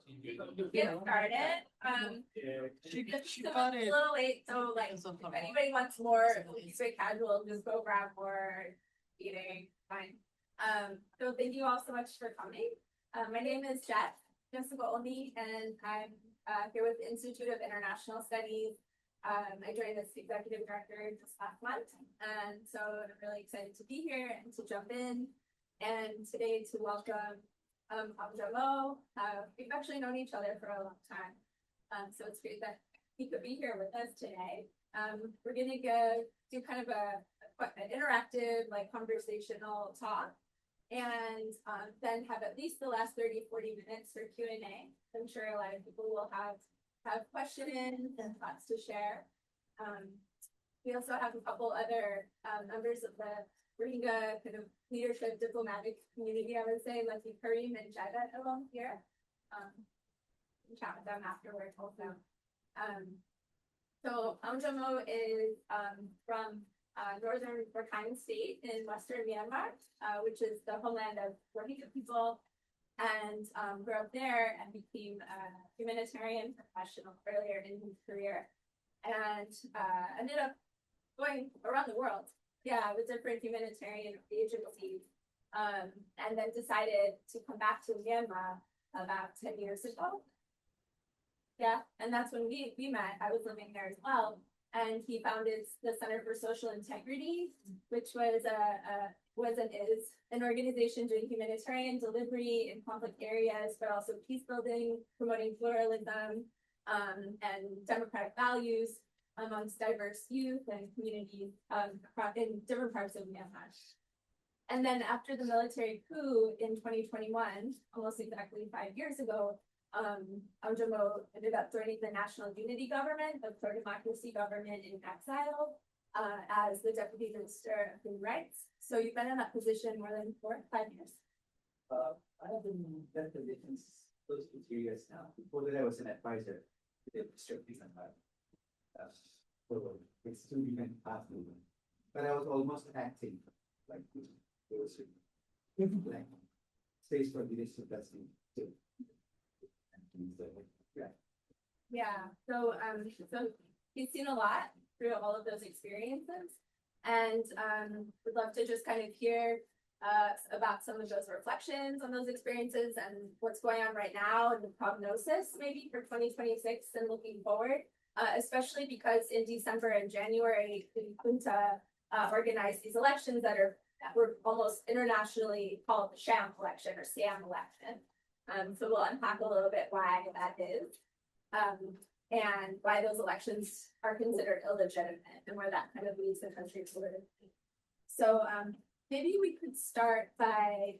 get started. Just a little late, so like if anybody wants more, keep it casual, just go grab more eating, fine. So thank you all so much for coming. My name is Jessica Olney, and I'm here with the Institute of International Studies. I joined as executive director just last month, and so I'm really excited to be here and to jump in, and today to welcome Aung Kyaw Moe. We've actually known each other for a long time, so it's great that he could be here with us today. We're going to do kind of an interactive, like conversational talk, and then have at least the last 30-40 minutes for Q&A. I'm sure a lot of people will have questions and thoughts to share. We also have a couple other members of the Rohingya kind of leadership diplomatic community, I would say, like Karim and Jada along here. We'll chat with them afterwards also. So Aung Kyaw Moe is from northern Rakhine State in western Myanmar, which is the homeland of Rohingya people, and grew up there and became a humanitarian professional earlier in his career, and ended up going around the world, with different humanitarian agencies, and then decided to come back to Myanmar about 10 years ago. And that's when we met. I was living there as well, and he founded the Center for Social Integrity, which was and is an organization doing humanitarian delivery in conflict areas, but also peace building, promoting pluralism and democratic values amongst diverse youth and communities in different parts of Myanmar. And then after the military coup in 2021, almost exactly 5 years ago, Aung Kyaw Moe ended up joining the National Unity Government, the pro-democracy government-in-exile, as the Deputy Minister of Human Rights. So you've been in that position more than 4 or 5 years. I have been in that position close to 2 years now. Before that, I was an advisor to the Ministry of Human Rights. So it's 2 different paths. But I was almost acting like there was like space for leadership that's too. So he's seen a lot through all of those experiences, and would love to just kind of hear about some of those reflections on those experiences and what's going on right now and the prognosis maybe for 2026 and looking forward, especially because in December and January, the junta organized these elections that were almost internationally called the sham election or scam election. So we'll unpack a little bit why that is, and why those elections are considered illegitimate and where that kind of leads the country politically. So maybe we could start by,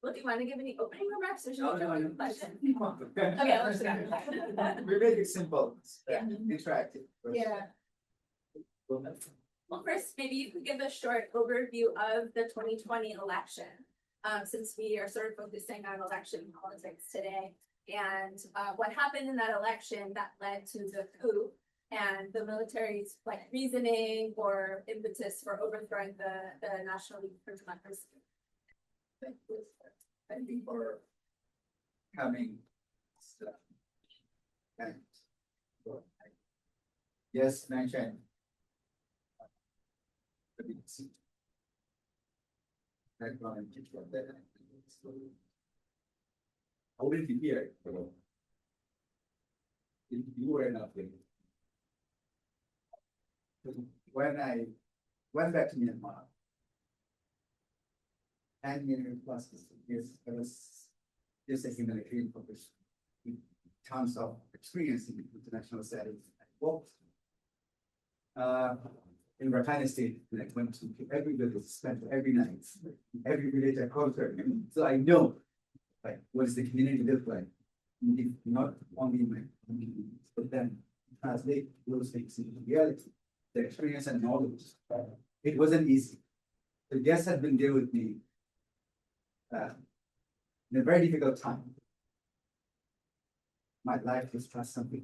do you want to give any opening remarks or should we jump into questions? Okay, let's go. We make it simple, interactive. Well, first, maybe you could give a short overview of the 2020 election, since we are sort of focusing on election politics today, and what happened in that election that led to the coup and the military's reasoning or impetus for overthrowing the National League for Democracy. Thank you for coming. Yes, mentioned. I wouldn't be here if you were not there. When I went back to Myanmar, and plus years, I was just a humanitarian professional in terms of experience in international settings. I worked in Rakhine State, and I went to every village, spent every night, every village I conquered. So I know what does the community look like, if not only in my community, but then translate those things into reality, the experience and knowledge. It wasn't easy. The guests had been there with me in a very difficult time. My life was just something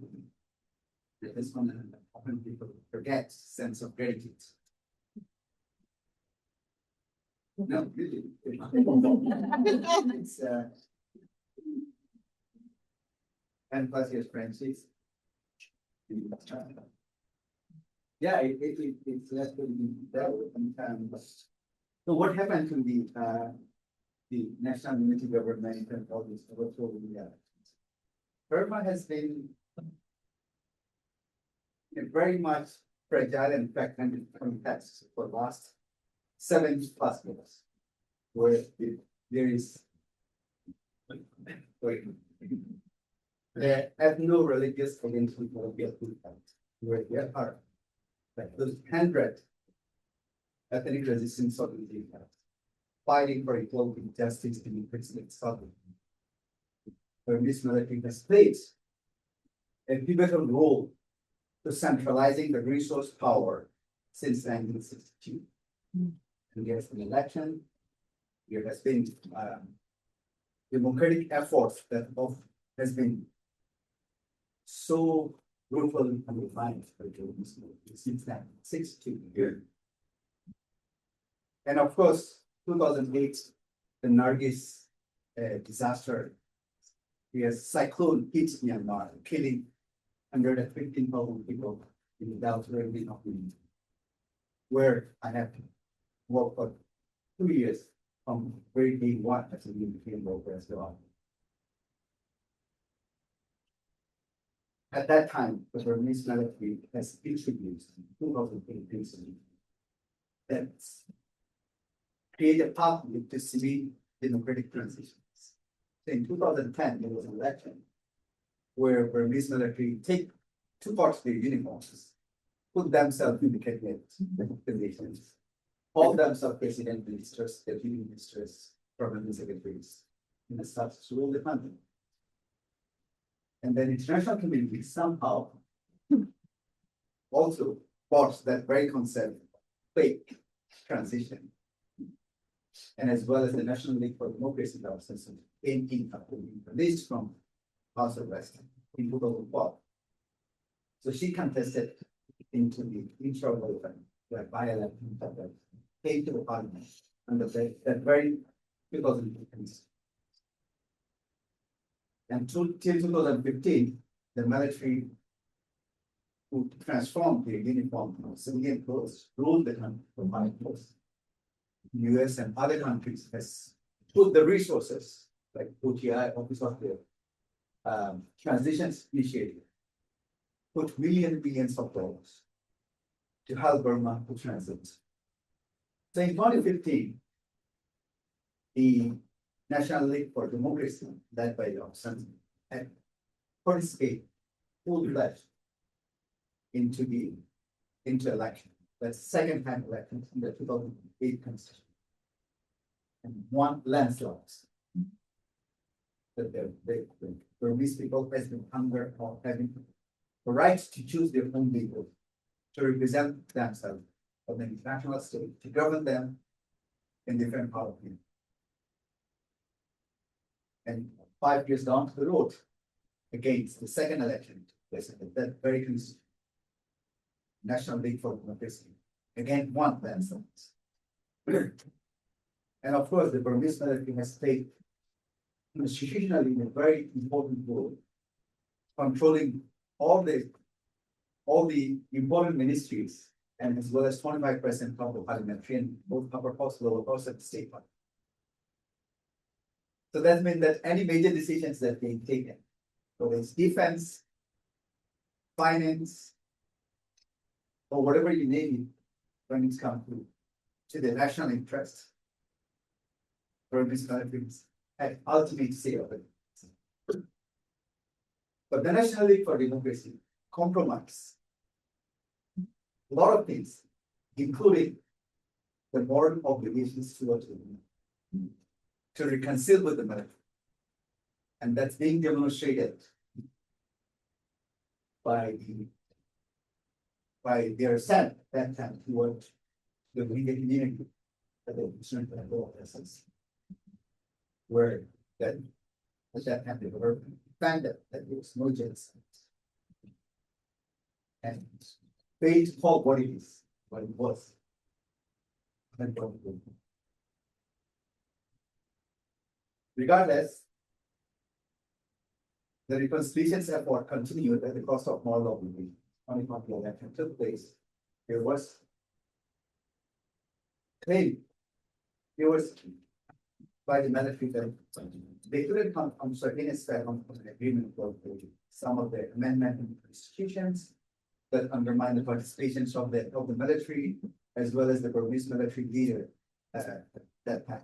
that is one that often people forget, sense of gratitude. No, really. It's 10+ years friendships. Yeah, it's less than that. So what happened to the national unity government and all this overthrow of the Burma has been a very much fragile and fragmented context for the last 7+ years, where there is the ethno-religious identity of the where there are like those 100 ethnic resistance organizations fighting for equality, justice, and democracy in South Africa, where this military has played a pivotal role to centralizing the resource power since 1962. And there's an election, there has been democratic efforts that has been so brutal and refined since 1962. And of course, 2008, the Nargis disaster, yes, cyclone hit Myanmar, killing 115,000 people in the Delta region of Myanmar, where I have worked for 2 years from very day one as a European worker as well. At that time, the Burmese military has introduced 2008 that create a pathway to civil democratic transitions. So in 2010, there was an election where Burmese military took out their uniforms, put themselves in the cabinet positions, called themselves president, ministers, deputy ministers, permanent secretaries, and started to rule the country. And then international community somehow also bought that very concept, fake transition. And as well as the National League for Democracy that was released from House of West in 2004. So she contested into the intra-voting, the by-election that came to the parliament under that very 2015. And till 2015, the military who transformed their uniform from civilian clothes ruled the country from high clothes. US and other countries has put the resources like OTI, Office of the Transitions Initiative, put millions of dollars to help Burma to transit. So in 2015, the National League for Democracy, led by Aung San, had participated full-fledged into election. That's second time election in the 2008 constitution. And one landslides. The Burmese people has been under or having the right to choose their own people to represent themselves on the international stage, to govern them in different parts of India. And 5 years down to the road, against the second election, that very constitution, National League for Democracy, again won landslides. And of course, the Burmese military has played institutionally a very important role, controlling all the important ministries, and as well as 25% of the parliamentary and both upper house, lower house, and state parliament. So that means that any major decisions that being taken, whether it's defense, finance, or whatever you name it, when it's come to the national interest, Burmese militaries had ultimate say of it. But the National League for Democracy compromised a lot of things, including the moral obligations towards the women, to reconcile with the military. And that's being demonstrated by their stand that time towards the media community that they concerned with the essence. Where that at that time they were found that there was no genocide. And they call what it is, what it was. Regardless, The reconciliations effort continued at the cost of moral obligation. On the election took place, there was claim, there was by the military that they couldn't come on certain aspect of an agreement for some of the amendment and institutions that undermine the participations of the military as well as the Burmese military leader at that time.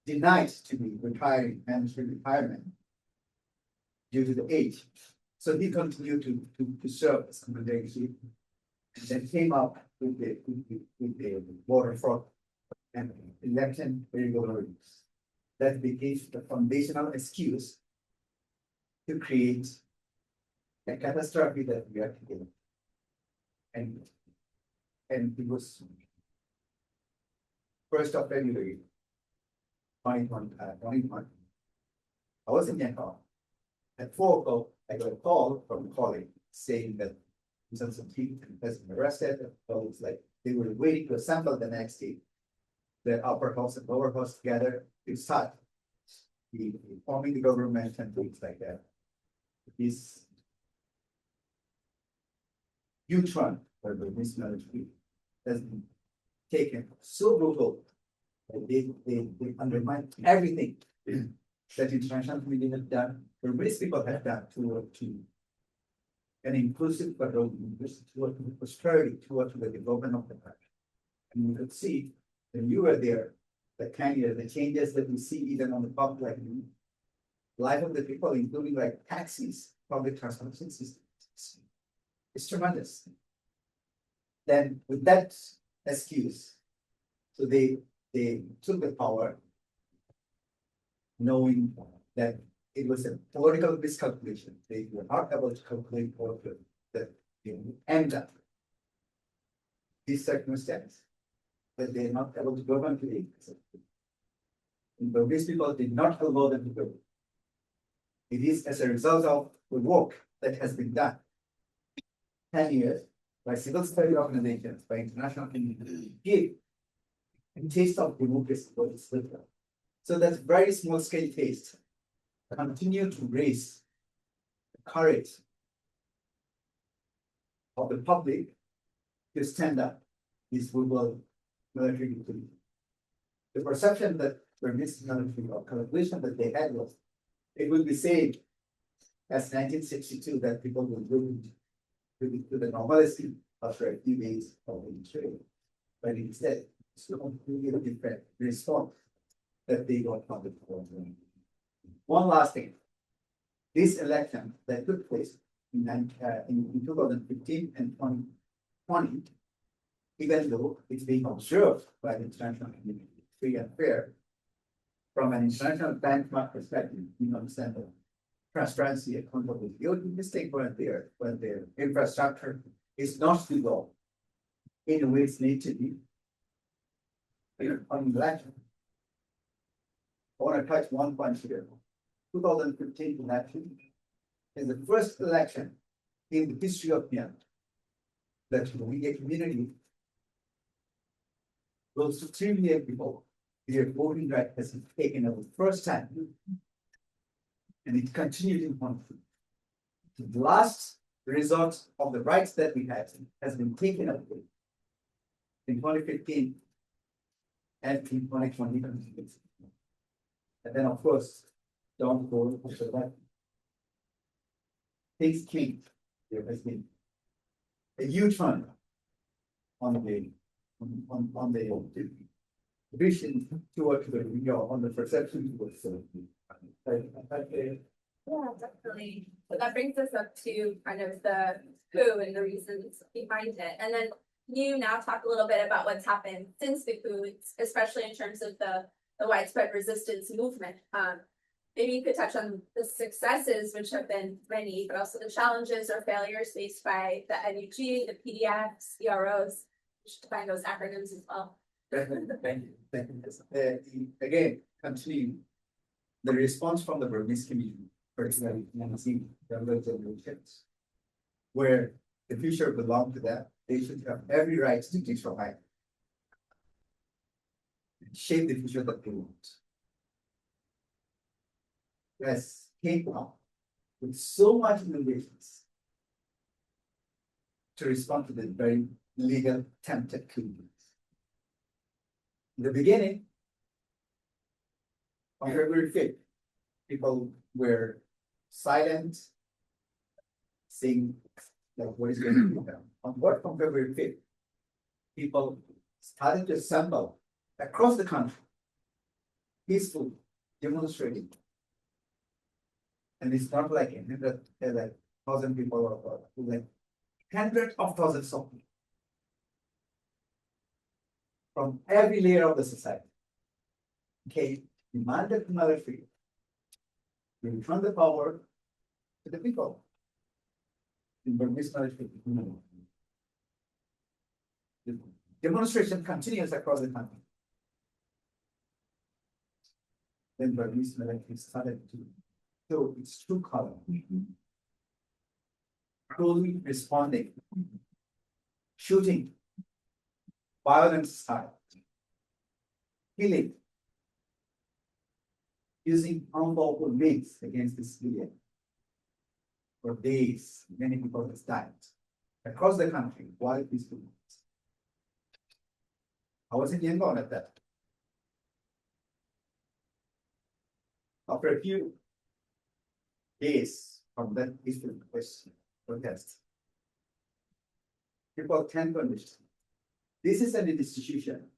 Denied to be retiring mandatory retirement due to the age. So he continued to serve as commander in chief and then came up with the border fraud and election irregularities. That became the foundational excuse to create a catastrophe that we are today. And it was 1st of February 2021. I was in Myanmar. At 4 o'clock, I got a call from a colleague saying that some people has been arrested. So it's like they were waiting to assemble the next day. The upper house and lower house together to start forming the government and things like that. This huge run for the mismanagement has been taken so brutal that they undermine everything that international community have done, or most people have done to an inclusive federal university, to prosperity, to the development of the country. And you could see when you were there, the kind of the changes that we see even on the public, like life of the people, including like taxis, public transportation systems. It's tremendous. Then with that excuse, so they took the power, knowing that it was a political miscalculation. They were not able to calculate that they would end up this circumstance, but they're not able to govern today. And Burmese people did not allow them to go. It is as a result of the work that has been done 10 years by civil society organizations, by international community, give a taste of democracy for this little. So that's very small scale taste. Continue to raise the courage of the public to stand up this global military activity. The perception that Burmese military or calculation that they had was it will be safe as 1962 that people will go to the normalcy after a few days of the trade. But instead, it's a completely different response that they got from the government. One last thing. This election that took place in 2015 and 2020, even though it's being observed by the international community, free and fair, from an international benchmark perspective, you understand the transparency, accountability. The only mistake when their infrastructure is not developed in the way it's need to be. On election, I want to touch one point here. 2015 election is the first election in the history of Myanmar that we, a community, close to 3 million people, their voting right has been taken over the first time. And it continued in conflict. The last result of the rights that we had has been taken away in 2015 and in 2020. And then, of course, don't go after that. Things changed. There has been a huge fund on the vision towards the on the perception towards Yeah, definitely. So that brings us up to kind of the coup and the reasons behind it. And then you now talk a little bit about what's happened since the coup, especially in terms of the widespread resistance movement. Maybe you could touch on the successes, which have been many, but also the challenges or failures faced by the NUG, the PDFs, CROs. We should define those acronyms as well. Thank you. Again, continue. The response from the Burmese community, particularly younger generations, where the future belongs to them, they should have every right to decide, shape the future that they want. Yes, came up with so much innovations to respond to the very legal tempted coup. In the beginning, on February 5th, people were silent, saying like what is going to be done. From February 5th, people started to assemble across the country, peaceful, demonstrating. And it's not like 1,000 people or like hundreds of thousands of people from every layer of the society. Okay, demanded military to return the power to the people. In Burmese military. The demonstration continues across the country. Then Burmese military started to show its true color. Cruelly responding, shooting, violent style, killing, using unlawful means against the civilian. For days, many people have died across the country while peaceful. I was in Yangon at that. After a few days from that peaceful protest, people tend to understand this is an institution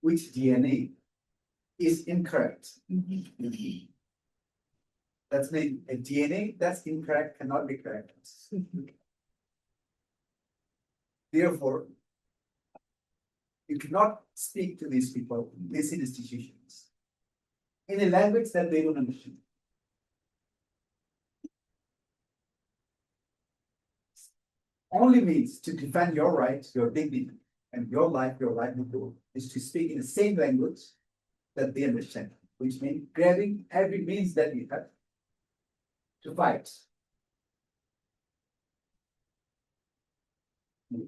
which DNA is incorrect. That's mean a DNA that's incorrect cannot be correct. Therefore, you cannot speak to these people, these institutions, in a language that they don't understand. Only means to defend your rights, your dignity, and your livelihood is to speak in the same language that they understand, which means grabbing every means that you have to fight.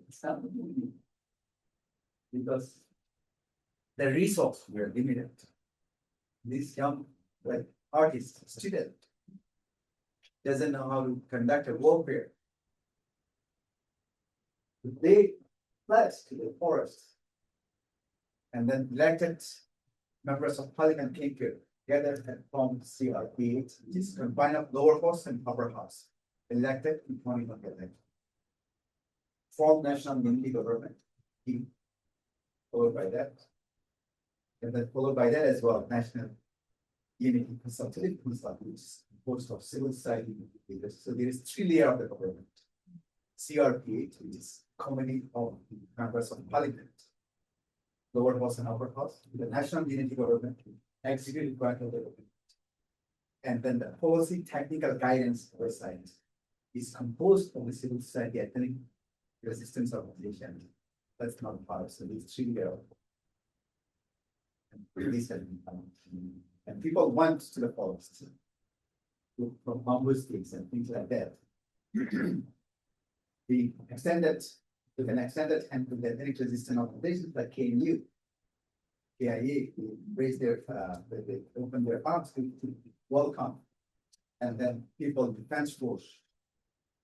It's not because the resources were limited. This young artist, student, doesn't know how to conduct a warfare. They fled to the forest and then elected members of parliament came together and formed CRP, which is combined of lower house and upper house, elected in 2011. Formed national unity government, followed by that. And then followed by that as well, national unity consultative council, which is composed of civil society leaders. So there is 3 layers of the government. CRP, which is committee of members of parliament, lower house and upper house, the national unity government, executive branch of the government. And then the policy technical guidance oversight is composed of the civil society ethnic resistance organization. That's not part of, so these 3 layers. And people went to the forest from bamboo sticks and things like that. We extended with an extended hand to the ethnic resistance organizations like KNU, KIA, raised their they opened their arms to welcome. And then People Defense Force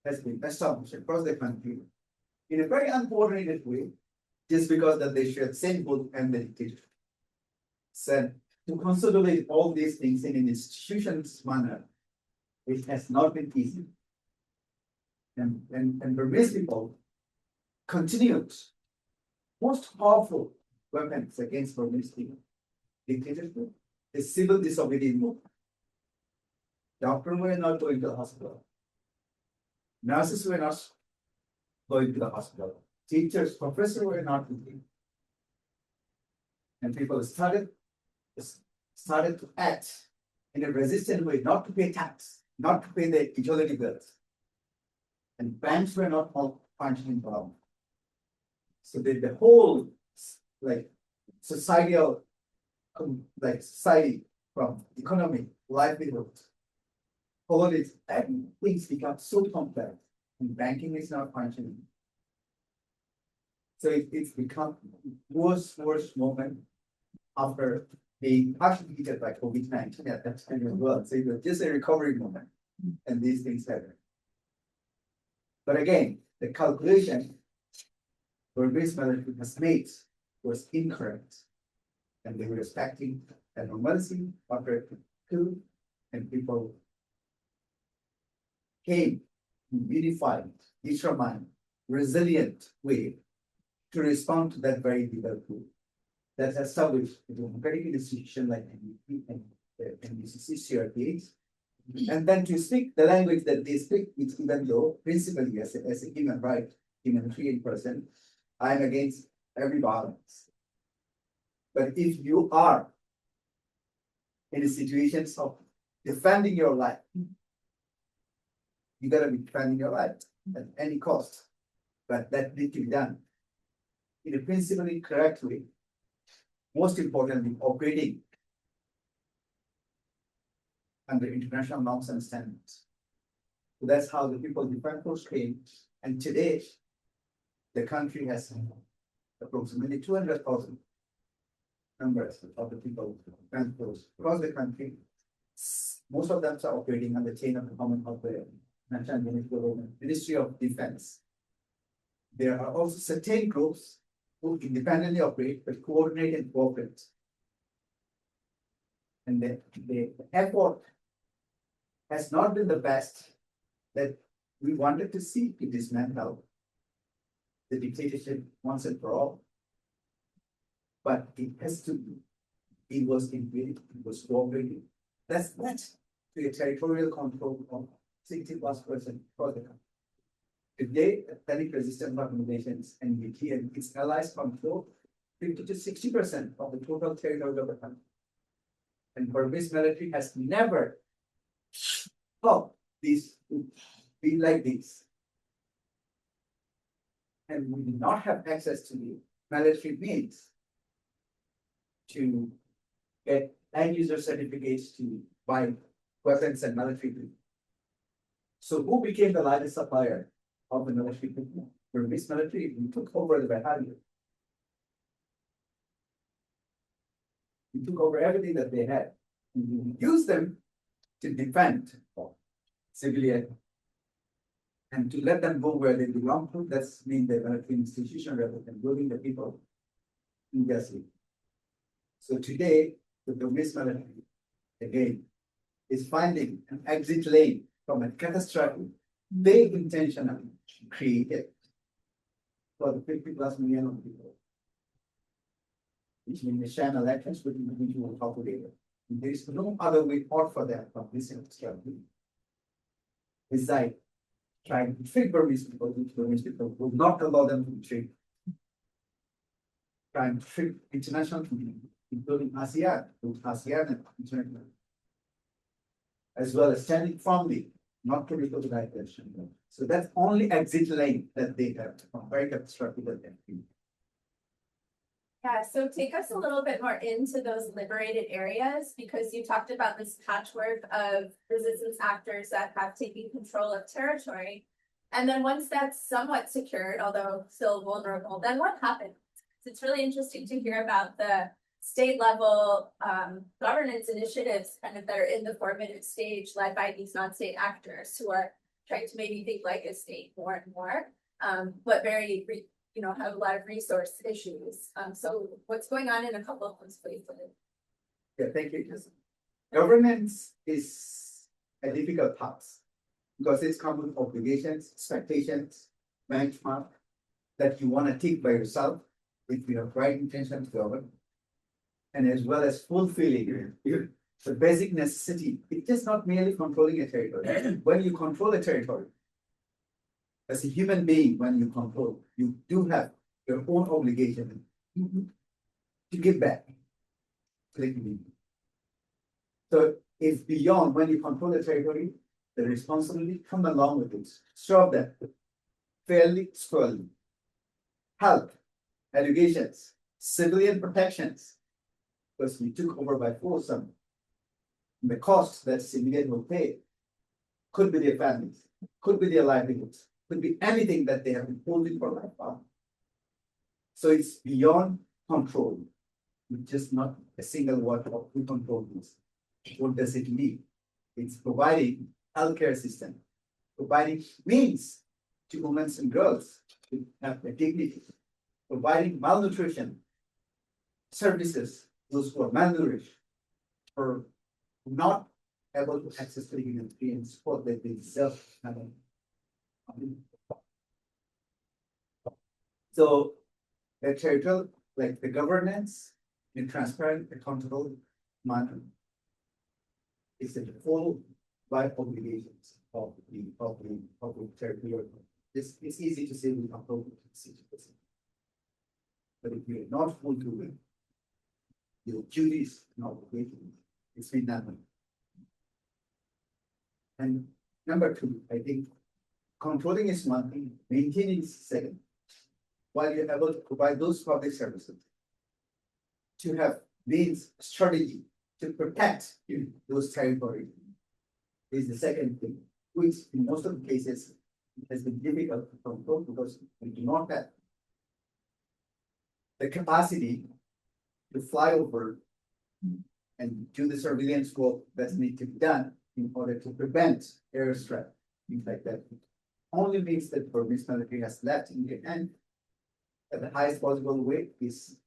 has been established across the country in a very uncoordinated way, just because that they share the same goal and the dictatorship. So to consolidate all these things in an institutions manner, it has not been easy. And Burmese people continued most powerful weapons against Burmese people. Dictatorship, the civil disobedience movement. Doctors were not going to the hospital. Nurses were not going to the hospital. Teachers, professors were not going. And people started to act in a resistant way, not to pay tax, not to pay the utility bills. And banks were not all functioning well. So the whole societal society from economy, livelihood, politics, and things become so complex, and banking is not functioning. So it's become worse moment after being partially hit by COVID-19 at that time as well. So it was just a recovery moment, and these things happen. But again, the calculation burmese military has made was incorrect, and they were expecting a normalcy after a coup, and people came in unified, determined, resilient way to respond to that very difficult coup that established a democratic institution like NDP and NDCC, CRPH, and then to speak the language that they speak, which even though principally as a human right, humanitarian person, I'm against every violence. But if you are in a situation of defending your life, you gotta be defending your life at any cost. But that needs to be done in a principally correct way. Most importantly, operating under international norms and standards. So that's how the people defend force came. And today, the country has approximately 200,000 members of the people defense force across the country. Most of them are operating on the chain of command of the National Ministry of Defense. There are also certain groups who independently operate but coordinate and cooperate. And the effort has not been the best that we wanted to see to dismantle the dictatorship once and for all. But it has to be. It was invaded, it was cooperating. That's led to a territorial control of 60+% for the country. Today, ethnic resistance organizations and NDP and its allies control 50 to 60% of the total territory of the country. And Burmese military has never thought this would be like this. And we did not have access to the military means to get end user certificates to buy weapons and military equipment. So who became the largest supplier of the military equipment? Burmese military, we took over the battalion. We took over everything that they had. And we used them to defend civilian and to let them go where they belong to. That's mean the military institution rather than building the people in their sleep. So today, the Burmese military, again, is finding an exit lane from a catastrophe they intentionally created for the 50+ million of people, which means the sham elections, which we will talk later. There is no other way out for that from this strategy. Besides trying to trick Burmese people, which Burmese people will not allow them to be tricked. Trying to trick international community, including ASEAN, and international, as well as standing firmly not to go to that direction. So that's only exit lane that they have from very catastrophic event. Yeah, so take us a little bit more into those liberated areas, because you talked about this patchwork of resistance actors that have taken control of territory. And then once that's somewhat secured, although still vulnerable, then what happens? It's really interesting to hear about the state level governance initiatives kind of that are in the formative stage led by these non-state actors who are trying to maybe think like a state more and more, but very have a lot of resource issues. So what's going on in a couple of those places? Yeah, thank you. Governance is a difficult task because it's come with obligations, expectations, benchmark that you want to take by yourself if you have right intention to govern, and as well as fulfilling the basic necessity. It's just not merely controlling a territory. When you control a territory, as a human being, when you control, you do have your own obligation to give back to the community. So it's beyond when you control the territory, the responsibility comes along with it. Serve them fairly, squarely. Health, educations, civilian protections, because we took over by force. The costs that civilians will pay could be their families, could be their livelihoods, could be anything that they have been holding for life. So it's beyond control. with just not a single word of who control this. What does it mean? It's providing healthcare system, providing means to women and girls to have their dignity, providing malnutrition services, those who are malnourished, or not able to access living and free and support that they deserve. So the territorial, like the governance in transparent, accountable manner is the full by obligations of the territorial. It's easy to say we uphold it, but if you're not full to it, your duties and obligations, it's been done. And number two, I think controlling is one thing, maintaining is second. While you're able to provide those public services, to have means strategy to protect those territories is the second thing, which in most of the cases has been difficult to control because we do not have the capacity to fly over and do the surveillance work that needs to be done in order to prevent airstrike, things like that. Only means that Burmese military has left in the end at the highest possible way is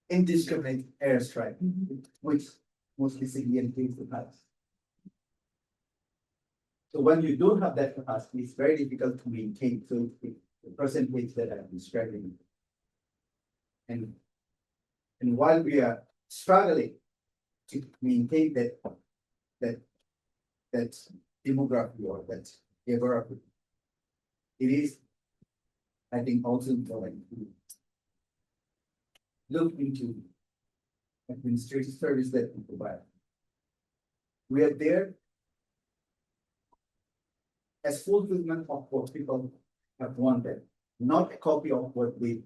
indiscriminate airstrike, which mostly severely takes the past. So when you don't have that capacity, it's very difficult to maintain. So the percentage that I'm describing, and while we are struggling to maintain that demography or that demography, it is, I think, also important to look into administrative service that we provide. We are there as fulfillment of what people have wanted, not a copy of what we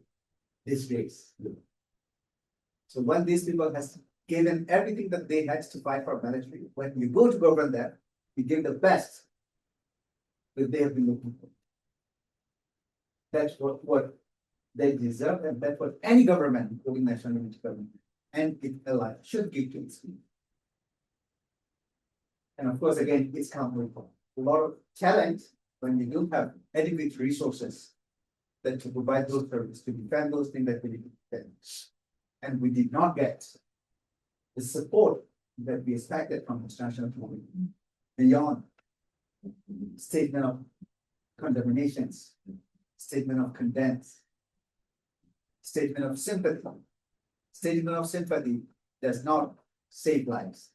these days do. So when these people has given everything that they had to fight for military, when you go to govern them, you give the best that they have been looking for. That's what they deserve, and that's what any government, including national unity government, and it alike should give to its people. And of course, again, it's coming with a lot of challenge when you don't have adequate resources that to provide those services, to defend those things that we need to defend. And we did not get the support that we expected from the international community beyond statement of condemnations, statement of condemns, statement of sympathy. Statement of sympathy does not save lives.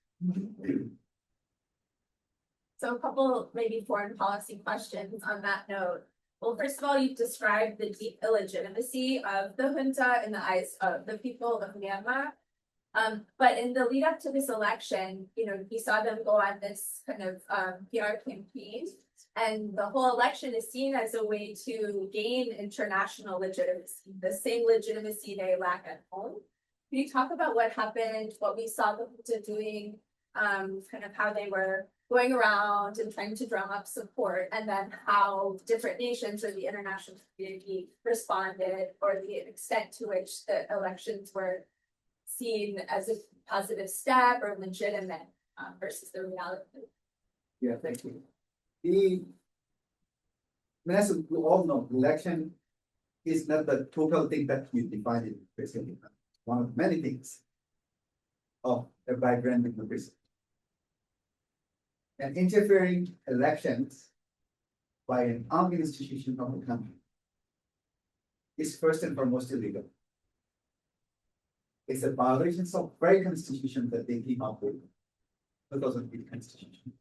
So a couple maybe foreign policy questions on that note. Well, first of all, you've described the deep illegitimacy of the junta in the eyes of the people of Myanmar. But in the lead up to this election, you saw them go on this kind of PR campaign, and the whole election is seen as a way to gain international legitimacy, the same legitimacy they lack at home. Can you talk about what happened, what we saw the junta doing, kind of how they were going around and trying to drum up support, and then how different nations or the international community responded, or the extent to which the elections were seen as a positive step or legitimate versus the reality? Yeah, thank you. As we all know, election is not the total thing that you define it, basically. One of many things of a vibrant democracy. And interfering elections by an armed institution of the country is first and foremost illegal. It's a violation of very constitution that they came up with, 2008 constitution.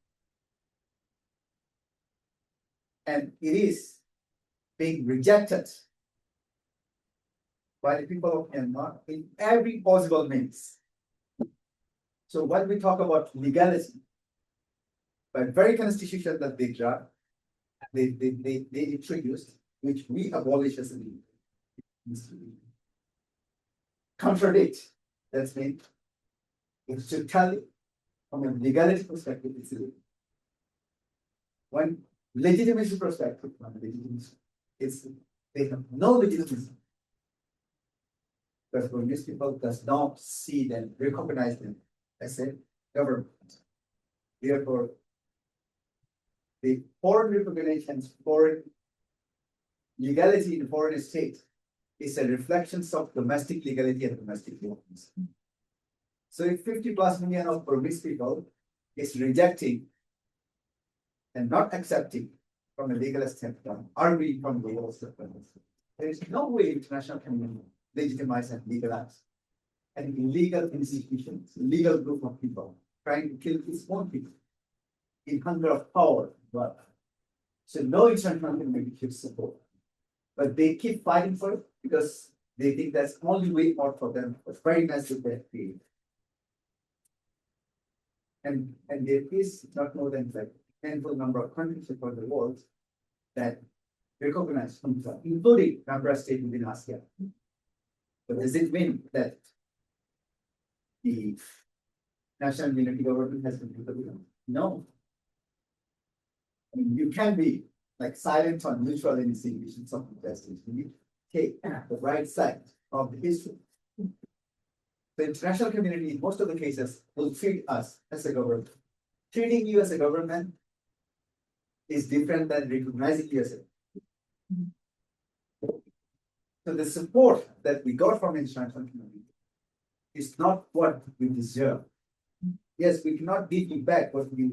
And it is being rejected by the people of Myanmar in every possible means. So when we talk about legality, by very constitution that they draft, they introduced, which we abolish as a contradict. That's mean it's totally from a legality perspective, it's illegal. When legitimacy perspective, it's they have no legitimacy. because Burmese people does not see them, recognize them as a government. Therefore, the foreign recognitions, foreign legality in foreign state is a reflection of domestic legality and domestic laws. So if 50+ million of Burmese people is rejecting and not accepting from a legal standpoint, arguing from the legal standpoint, there is no way international community legitimize and legalize an illegal institution, legal group of people trying to kill its own people in hunger of power. But so no international community gives support, but they keep fighting for it because they think that's the only way out for them. It's very massive that field. And there is not more than like a handful number of countries across the world that recognize UNTA, including member states within ASEAN. But does it mean that the national unity government has been implemented? No. I mean, you can be like silent on neutral in distinguishing some justice. You need to take the right side of the history. The international community, in most of the cases, will treat us as a government. Treating you as a government is different than recognizing you as a. So the support that we got from international community is not what we deserve. Yes, we cannot give you back what we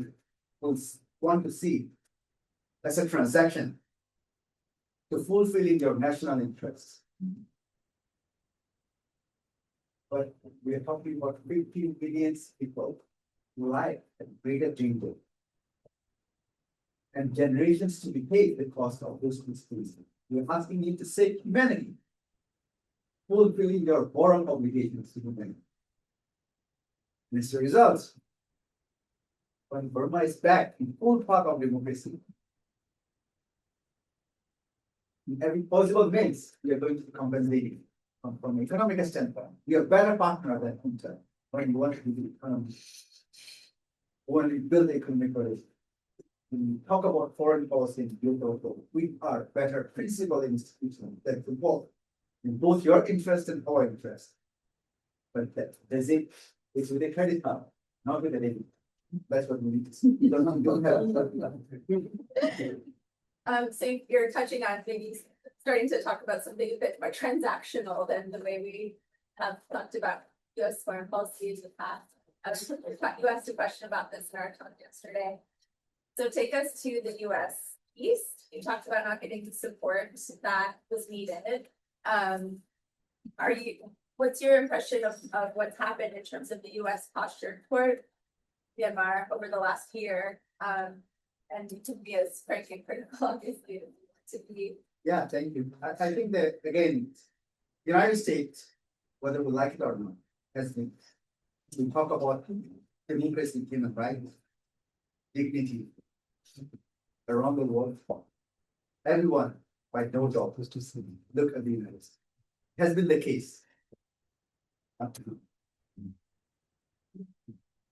will want to see as a transaction to fulfilling your national interests. But we are talking about 15 billion people who live at greater danger and generations to be paid the cost of those mistakes. We're asking you to save humanity, fulfilling your moral obligations to humanity. And as a result, when Burma is back in full path of democracy, in every possible means, we are going to be compensating from an economic standpoint. We are a better partner than UNTA when you want to do the economy. When we build the economic relations. When we talk about foreign policy and global, we are better principal institutions that work in both your interest and our interest. But that's it. It's with a credit card, not with a debit. That's what we need to see. You don't have. So you're touching on maybe starting to talk about something a bit more transactional than the way we have talked about U.S. foreign policy in the past. You asked a question about this in our talk yesterday. So take us to the U.S. East. You talked about not getting the support that was needed. What's your impression of what's happened in terms of the U.S. posture toward Myanmar over the last year? And to be as frank and critical, obviously, to be. Yeah, thank you. I think that, again, the United States, whether we like it or not, has been, we talk about democracy, human rights, dignity around the world. Everyone, by no doubt, is to see, look at the United States. It has been the case up to now.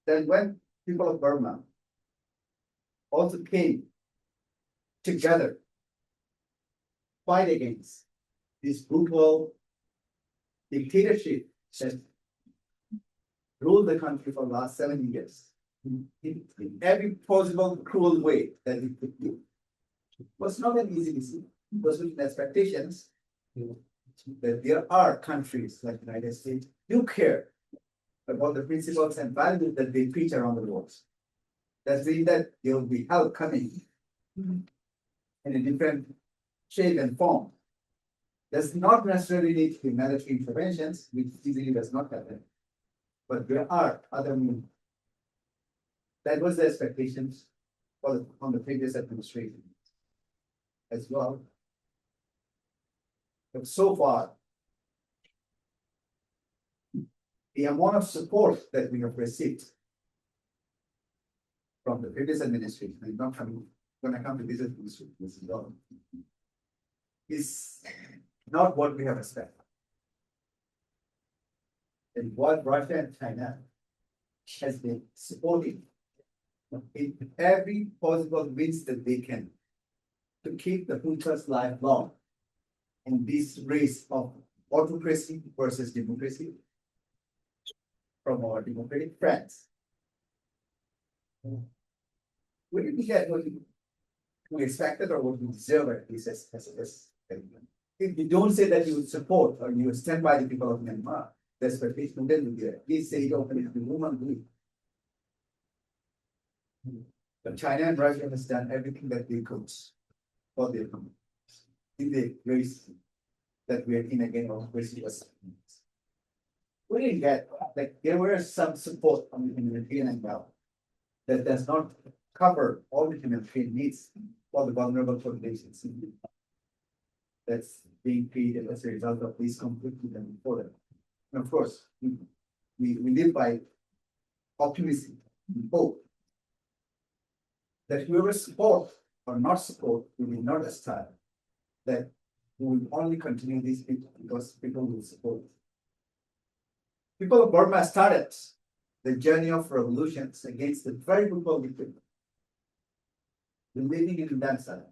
Then when people of Burma also came together, fight against this brutal dictatorship that ruled the country for the last 70 years in every possible cruel way that it could do. It was not an easy decision. It was with expectations that there are countries like the United States do care about the principles and values that they preach around the world. That means that there will be help coming in a different shape and form. Does not necessarily need to be military interventions, which easily does not happen. But there are other means. That was the expectations on the previous administration as well. But so far, the amount of support that we have received from the previous administration, and not coming, when I come to this administration, is not what we have expected. And what Russia and China has been supporting in every possible means that they can to keep the junta's life long in this race of autocracy versus democracy from our democratic friends. What do we get? What we expected or what we deserve at least as if you don't say that you support or you stand by the people of Myanmar, the expectation then will be there. Please say it openly to the woman believe. But China and Russia has done everything that they could for their economy. In the race that we are in again of race. We didn't get like there were some support from the humanitarian angle that does not cover all the humanitarian needs for the vulnerable populations that's being created as a result of this conflict with them before them. And of course, we live by optimism and hope that whoever support or not support, we will not start, that we will only continue these people because people will support. People of Burma started the journey of revolutions against the very people we people. Living in Uganda.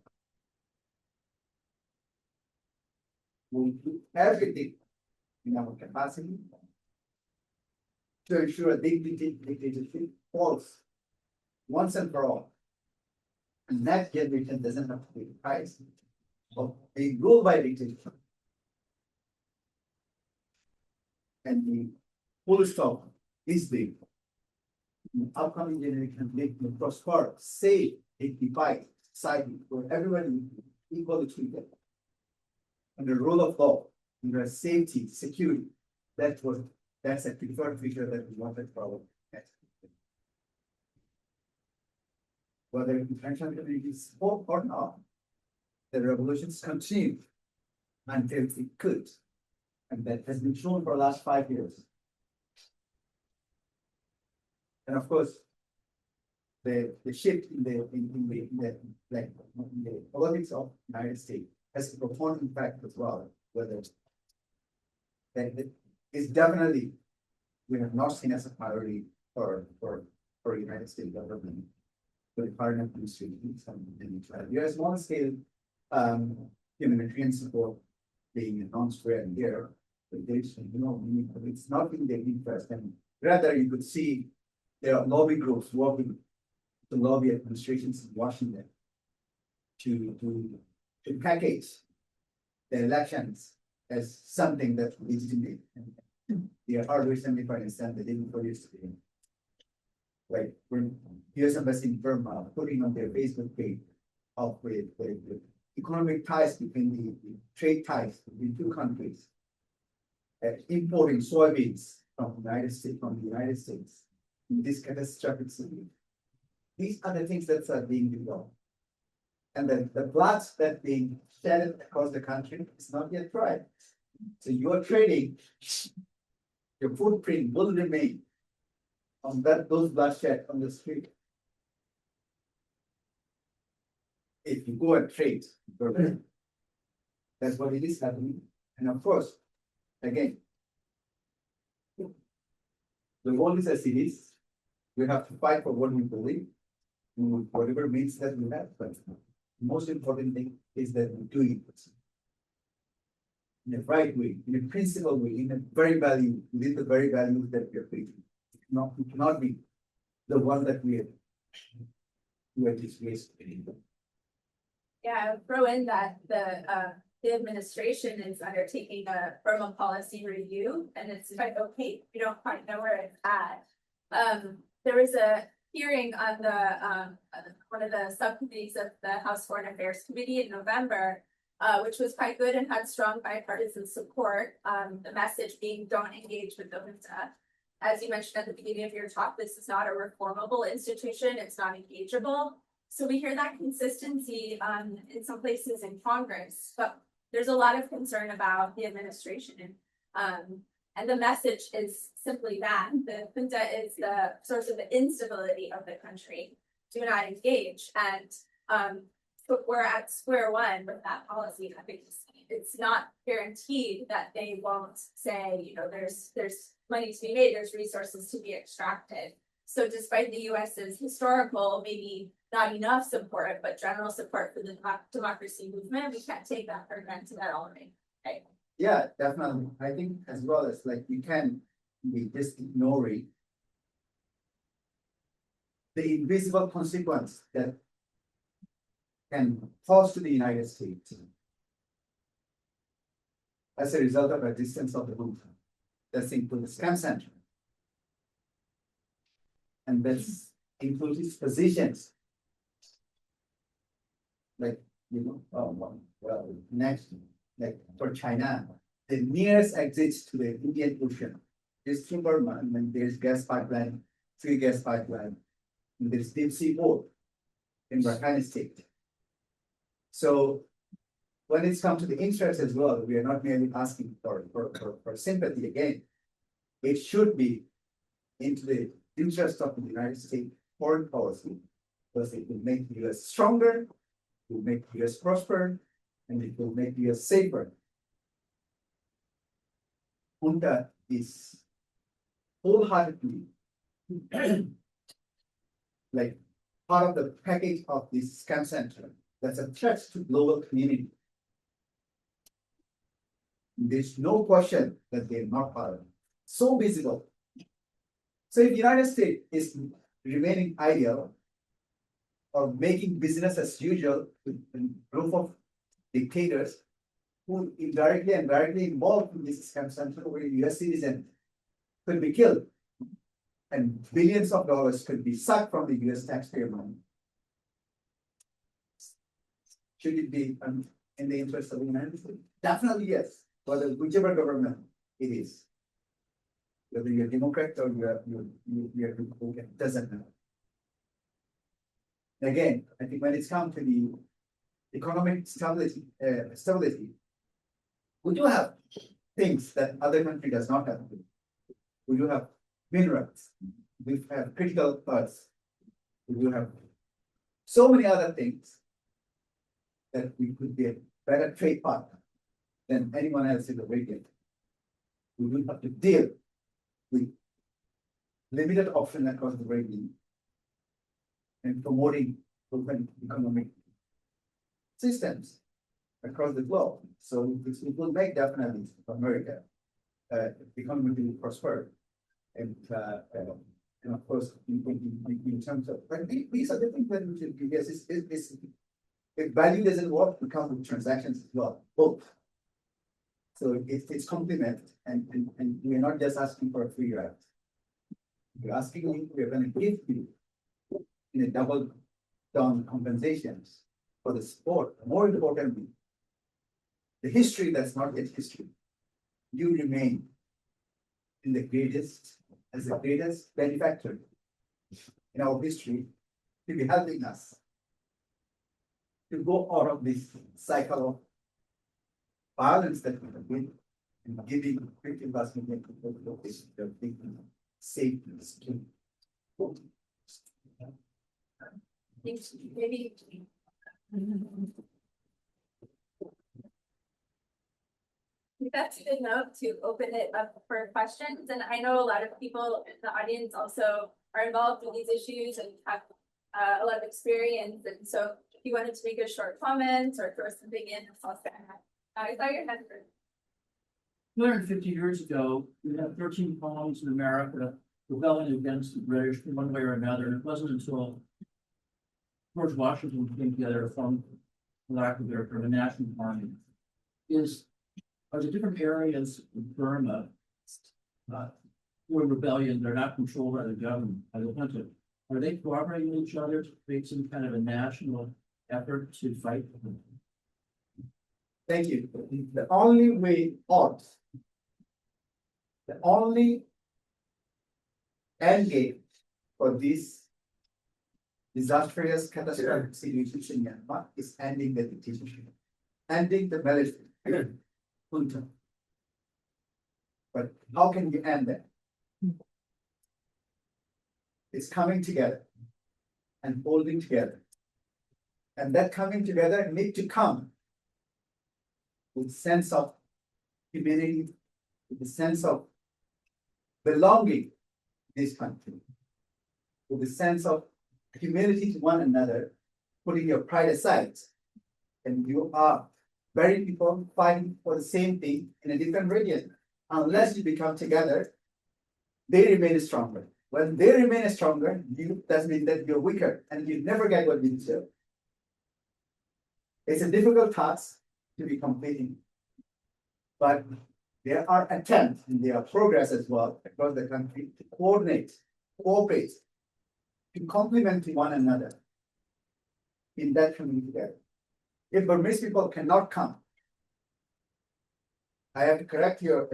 We do everything in our capacity to ensure dictatorship falls once and for all. And that generation doesn't have to pay the price of being ruled by dictatorship. And the full stop is the upcoming generation will prosper, safe, dignified society where everyone is equally treated. Under the rule of law, under safety, security, that's a preferred feature that we wanted for our next. Whether international community support or not, the revolutions continue until it could. And that has been shown for the last 5 years. And of course, the shift in the politics of the United States has a profound impact as well. Whether that is definitely we have not seen as a priority for United States government, for the current administration. There is small scale humanitarian support being announced here, but there's it's not in their interest, and rather you could see there are lobby groups working to lobby administrations in Washington to package the elections as something that's legitimate. They are recently, for instance, they didn't produce today. Like when US Embassy in Burma putting on their Facebook page of with economic ties between the trade ties between two countries, importing soybeans from the United States in this catastrophic city. These are the things that are being developed. And the blood that being shed across the country is not yet dried. So you are trading, your footprint will remain on those bloodshed on the street. If you go and trade, that's what it is happening. And of course, again, the world is as it is. We have to fight for what we believe, whatever means that we have. But the most important thing is that we do it in the right way, in a principled way, in a very value, within the very values that we are creating. It cannot be the one that we are disgracing. Yeah, throw in that the administration is undertaking a Burma policy review, and it's quite opaque. We don't quite know where it's at. There was a hearing on the one of the subcommittees of the House Foreign Affairs Committee in November, which was quite good and had strong bipartisan support. The message being don't engage with the junta. As you mentioned at the beginning of your talk, this is not a reformable institution. It's not engageable. So we hear that consistency in some places in Congress, but there's a lot of concern about the administration. And the message is simply that the junta is the source of the instability of the country. Do not engage. And we're at square one with that policy. I think it's not guaranteed that they won't say, there's money to be made, there's resources to be extracted. So despite the US's historical, maybe not enough support, but general support for the democracy movement, we can't take that for granted at all, right? Yeah, definitely. I think as well as like you can be just ignoring the invisible consequence that can cause to the United States as a result of existence of the junta. That's includes scam center. And that's includes its positions. Like, next, like for China, the nearest exit to the Indian Ocean is through Burma, and then there's gas pipeline, free gas pipeline, and there's deep sea port in Rakhine State. So when it's come to the interest as well, we are not merely asking for sympathy again. It should be into the interest of the United States foreign policy, because it will make the US stronger, it will make the US prosper, and it will make the US safer. Junta is wholeheartedly like part of the package of this scam center that's a threat to global community. There's no question that they're not part of it. So visible. So if the United States is remaining idle or making business as usual with a group of dictators who indirectly and directly involved in this scam center where US citizens could be killed and billions of dollars could be sucked from the US taxpayer money. Should it be in the interest of the United States? Definitely yes, whether whichever government it is. Whether you're Democrat or you're Republican, it doesn't matter. Again, I think when it's come to the economic stability, we do have things that other country does not have. We do have minerals, we have critical earths, we do have so many other things that we could be a better trade partner than anyone else in the region. We will have to deal with limited option across the region and promoting open economic systems across the globe. So it will make definitely America economically prosper. And of course, in terms of, but these are the things that we should guess is if value doesn't work, it comes with transactions as well, both. So it's complement, and we're not just asking for a free ride. We're asking you, we're going to give you in a double down compensations for the sport. More importantly, the history that's not yet history. You remain in the greatest, as the greatest benefactor in our history to be helping us to go out of this cycle of violence that we have been and giving 50+ million people safety and security. Maybe. That's a good note to open it up for questions. And I know a lot of people in the audience also are involved in these issues and have a lot of experience. And so if you wanted to make a short comment or throw something in, I saw your hand first. 250 years ago, we had 13 colonies in America rebelling against the British in one way or another. And it wasn't until George Washington came together to form, for lack of a better term, a national army. Are the different areas of Burma where rebellion, they're not controlled by the government, by the junta, are they cooperating with each other to create some kind of a national effort to fight them? Thank you. The only way out, the only end game for this disastrous catastrophic situation in Myanmar is ending the dictatorship, ending the military junta. But how can you end that? It's coming together and holding together. And that coming together need to come with sense of humanity, with the sense of belonging to this country, with the sense of humility to one another, putting your pride aside, and you are very people fighting for the same thing in a different region. Unless you become together, they remain stronger. When they remain stronger, that means that you're weaker and you never get what you deserve. It's a difficult task to be completing. But there are attempts and there are progress as well across the country to coordinate, cooperate, to complement one another in that coming together. If Burmese people cannot come, I have to correct your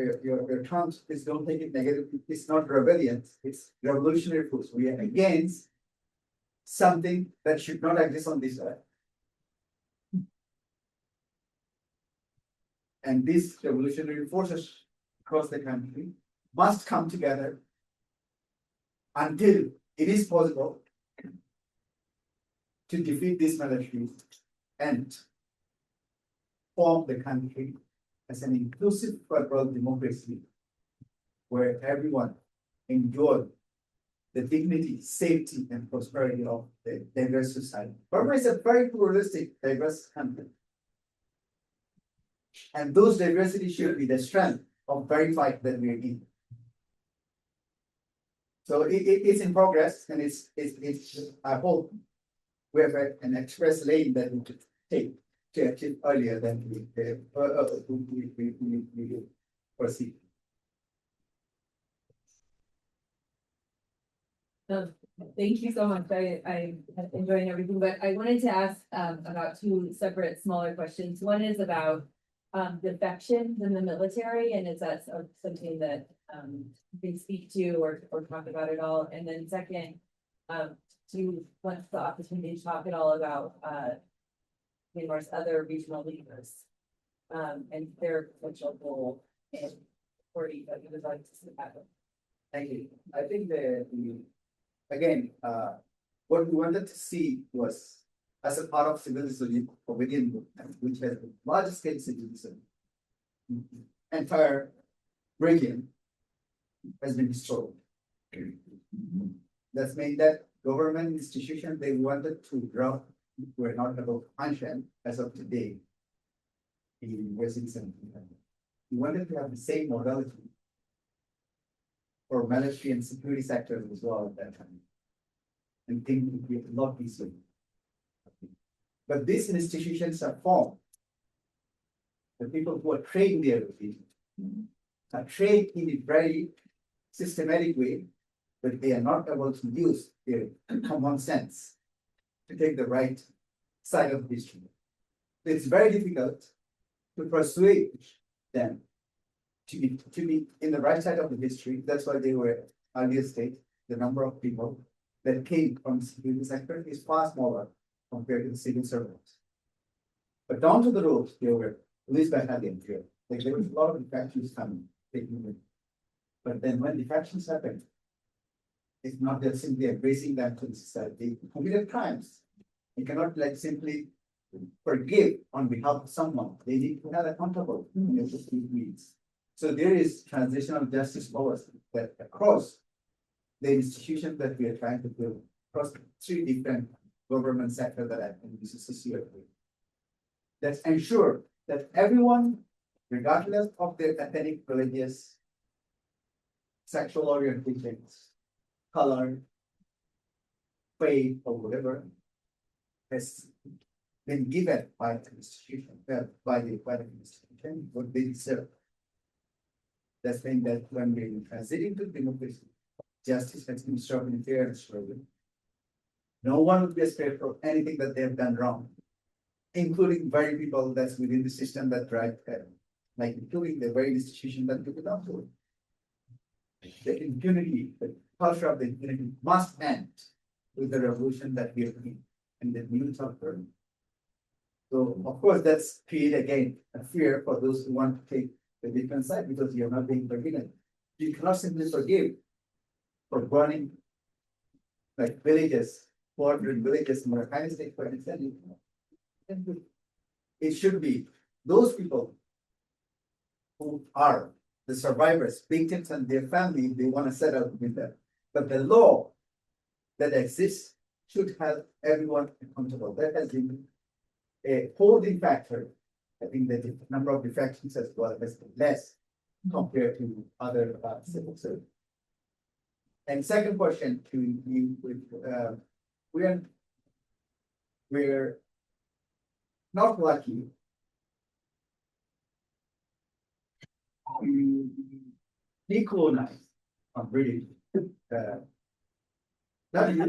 terms. Please don't take it negatively. It's not rebellion. It's revolutionary force. We are against something that should not exist on this earth. And these revolutionary forces across the country must come together until it is possible to defeat these militaries and form the country as an inclusive federal democracy where everyone enjoys the dignity, safety, and prosperity of the diverse society. Burma is a very pluralistic, diverse country. And those diversity should be the strength of very fight that we're in. So it's in progress, and it's I hope we have an express lane that we could take to achieve earlier than we proceed. Thank you so much. I'm enjoying everything, but I wanted to ask about two separate smaller questions. One is about defections in the military, and is that something that you can speak to or talk about at all? And then second, do you want the opportunity to talk at all about Myanmar's other regional leaders and their potential role in supporting that you would like to see happen? Thank you. I think again, what we wanted to see was as a part of civil disobedience movement, which has the largest scale citizen, entire region has been destroyed. That's meant that government institutions they wanted to drop were not able to function as of today in Western Senegal. We wanted to have the same modality for military and security sectors as well at that time. And things would be a lot easier. But these institutions are formed. The people who are trained there are trained in a very systematic way, but they are not able to use their common sense to take the right side of history. It's very difficult to persuade them to be in the right side of the history. That's why they were earlier state. The number of people that came from the security sector is far smaller compared to the civil servants. But down to the road, there were police battalions here. Like there was a lot of defections coming, taking them. But then when defections happened, it's not just simply embracing them to the society. They committed crimes. You cannot like simply forgive on behalf of someone. They need to have accountable. So there is transitional justice policy that across the institutions that we are trying to build, across three different government sectors that I think this is associated with, that ensure that everyone, regardless of their ethnic, religious, sexual orientations, color, faith, or whatever, has been given by the institution, by the institution, what they deserve. That's mean that when we transiting to democracy, justice has been served in fair and slowly. No one would be spared for anything that they have done wrong, including very people that's within the system that drive them, like including the very institution that we belong to. The impunity, the culture of the impunity must end with the revolution that we are in and the new suffering. So of course that's create again a fear for those who want to take the different side because you're not being forgiven. You cannot simply forgive for burning like villages, 400 villages in Rakhine State, for example. It should be those people who are the survivors, victims, and their family, they want to settle with them. But the law that exists should have everyone accountable. That has been a holding factor I think that the number of defections as well is less compared to other civil service. And second question to you, we're not lucky to decolonize from British. Not you.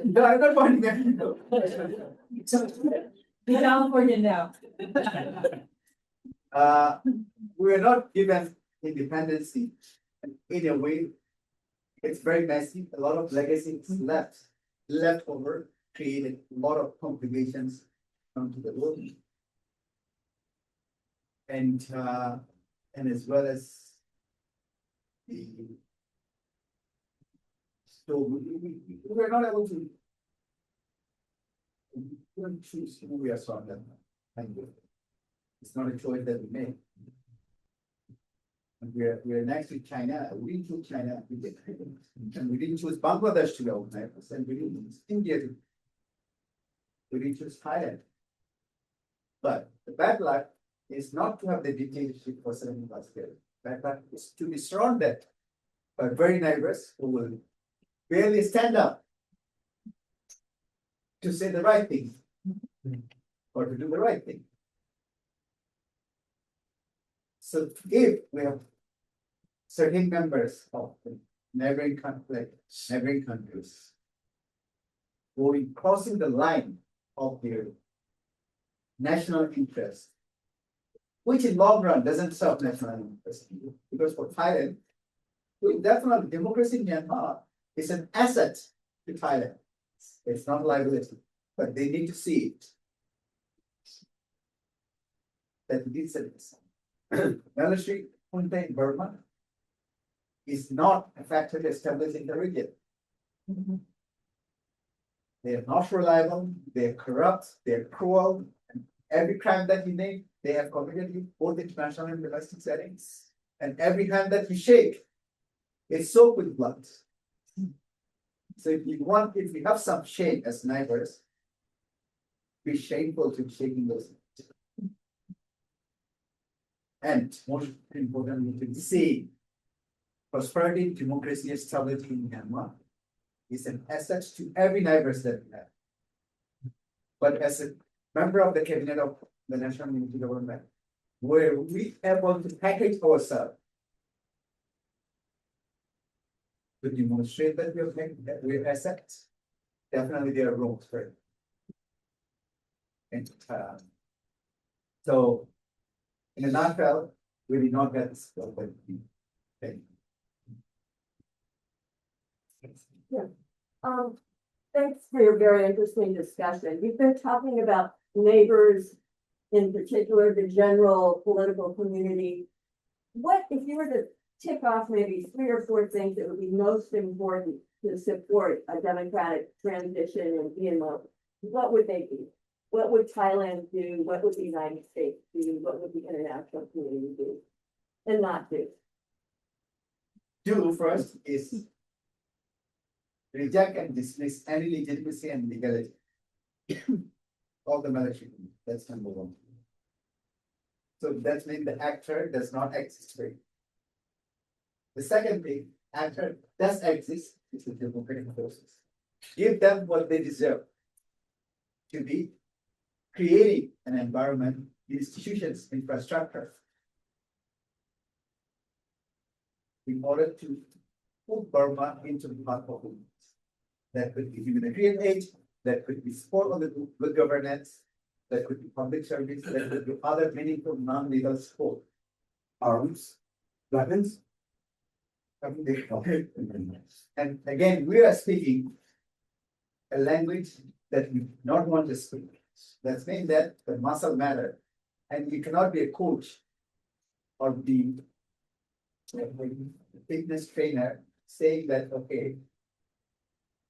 No, I'm not pointing that. Be California now. We are not given independence in a way. It's very messy. A lot of legacies left over, created a lot of complications onto the world. And as well as we're not able to we don't choose who we are surrounded by. It's not a choice that we make. And we're next to China. We didn't choose China. And we didn't choose Bangladesh to go next. And we didn't choose India. We didn't choose Thailand. But the bad luck is not to have the dictatorship for 70+ years. Bad luck is to be surrounded by very neighbors who will barely stand up to say the right thing or to do the right thing. So if we have certain members of the neighboring countries crossing the line of their national interest, which in long run doesn't serve national interest, because for Thailand, definitely democracy in Myanmar is an asset to Thailand. It's not a liability, but they need to see it. That this military junta in Burma is not a factor established in the region. They are not reliable, they're corrupt, they're cruel, and every crime that you name, they have committed in both international and domestic settings. And every hand that you shake is soaked with blood. So if we have some shame as neighbors, be shameful to shaking those hands. And most importantly, to see prosperity, democracy, and stability in Myanmar is an asset to every neighbors that we have. But as a member of the cabinet of the National Unity Government, were we able to package ourselves to demonstrate that we're assets? Definitely there are rooms for it. And so in a nutshell, we did not get this. Thanks for your very interesting discussion. You've been talking about neighbors, in particular, the general political community. What, if you were to tick off maybe 3 or 4 things that would be most important to support a democratic transition in Myanmar, what would they be? What would Thailand do? What would the United States do? What would the international community do and not do? Do first is reject and dismiss any legitimacy and legality of the military. That's number 1. So that means the actor does not exist. The second thing, actor does exist, is the democratic forces. Give them what they deserve to be creating an environment, institutions, infrastructure in order to put Burma into the path of goodness. That could be humanitarian aid, that could be support of the good governance, that could be public service, that could be other meaningful non-legal support. Arms, weapons. And again, we are speaking a language that we do not want to speak. That means that the muscle matter, and you cannot be a coach or be a fitness trainer saying that, okay,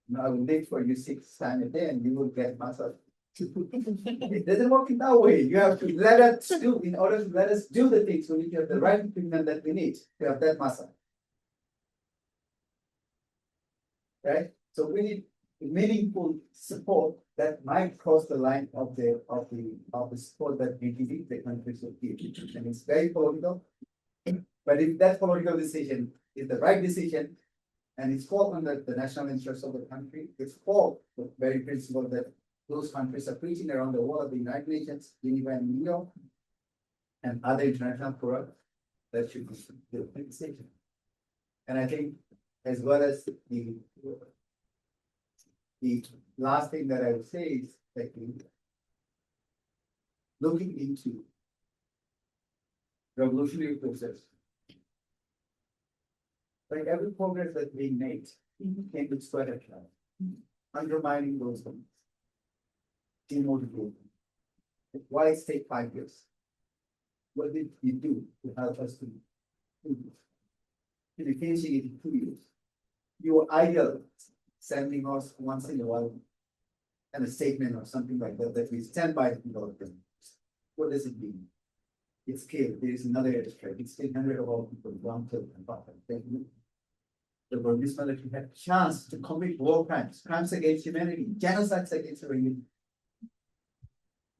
now I will wait for you 6 times a day and you will get muscle. It doesn't work in that way. You have to let us do, in order to let us do the things, we need to have the right equipment that we need to have that muscle. Right? So we need meaningful support that might cross the line of the support that we give the country should give. And it's very political. But if that political decision is the right decision, and it's fall under the national interest of the country, it's fall the very principle that those countries are preaching around the world, the United Nations, Geneva and New York, and other international forums, that should be the decision. And I think, as well as the last thing that I would say is that looking into revolutionary process, like every progress that's being made came with sweat and blood, undermining those things, demotivating. Why it take 5 years? What did you do to help us to do this? To be finishing it in 2 years. You were ideal sending us once in a while and a statement or something like that, that we stand by the development. What does it mean? It's clear there is another airstrike. It's 100 of our people down to the Burmese military had a chance to commit war crimes, crimes against humanity, genocides against humanity.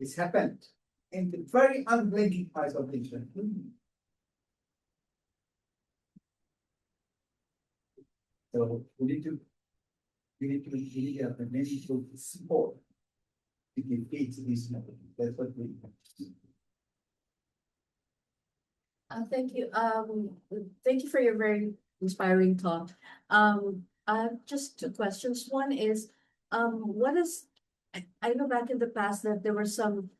It's happened in the very unblinking eyes of the nation. So we need to have a meaningful support to give aid to these people. That's what we need. Thank you. Thank you for your very inspiring talk. I have just 2 questions. One is, what is, I know back in the past that there were some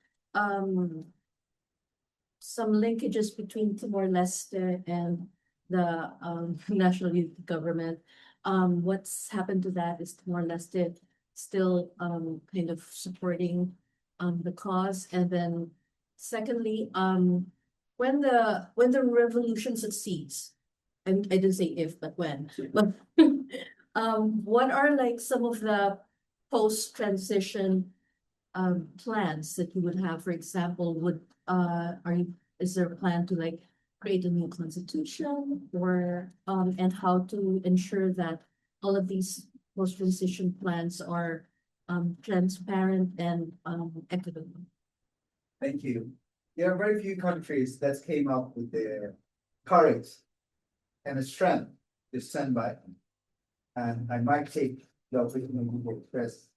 linkages between Timor-Leste and the national unity government. What's happened to that? Is Timor-Leste still kind of supporting the cause? And then secondly, when the revolution succeeds, and I didn't say if, but when, but what are like some of the post-transition plans that you would have? For example, is there a plan to like create a new constitution, or and how to ensure that all of these post-transition plans are transparent and equitable? Thank you. There are very few countries that came up with the courage and the strength to stand by. And I might take the opportunity to express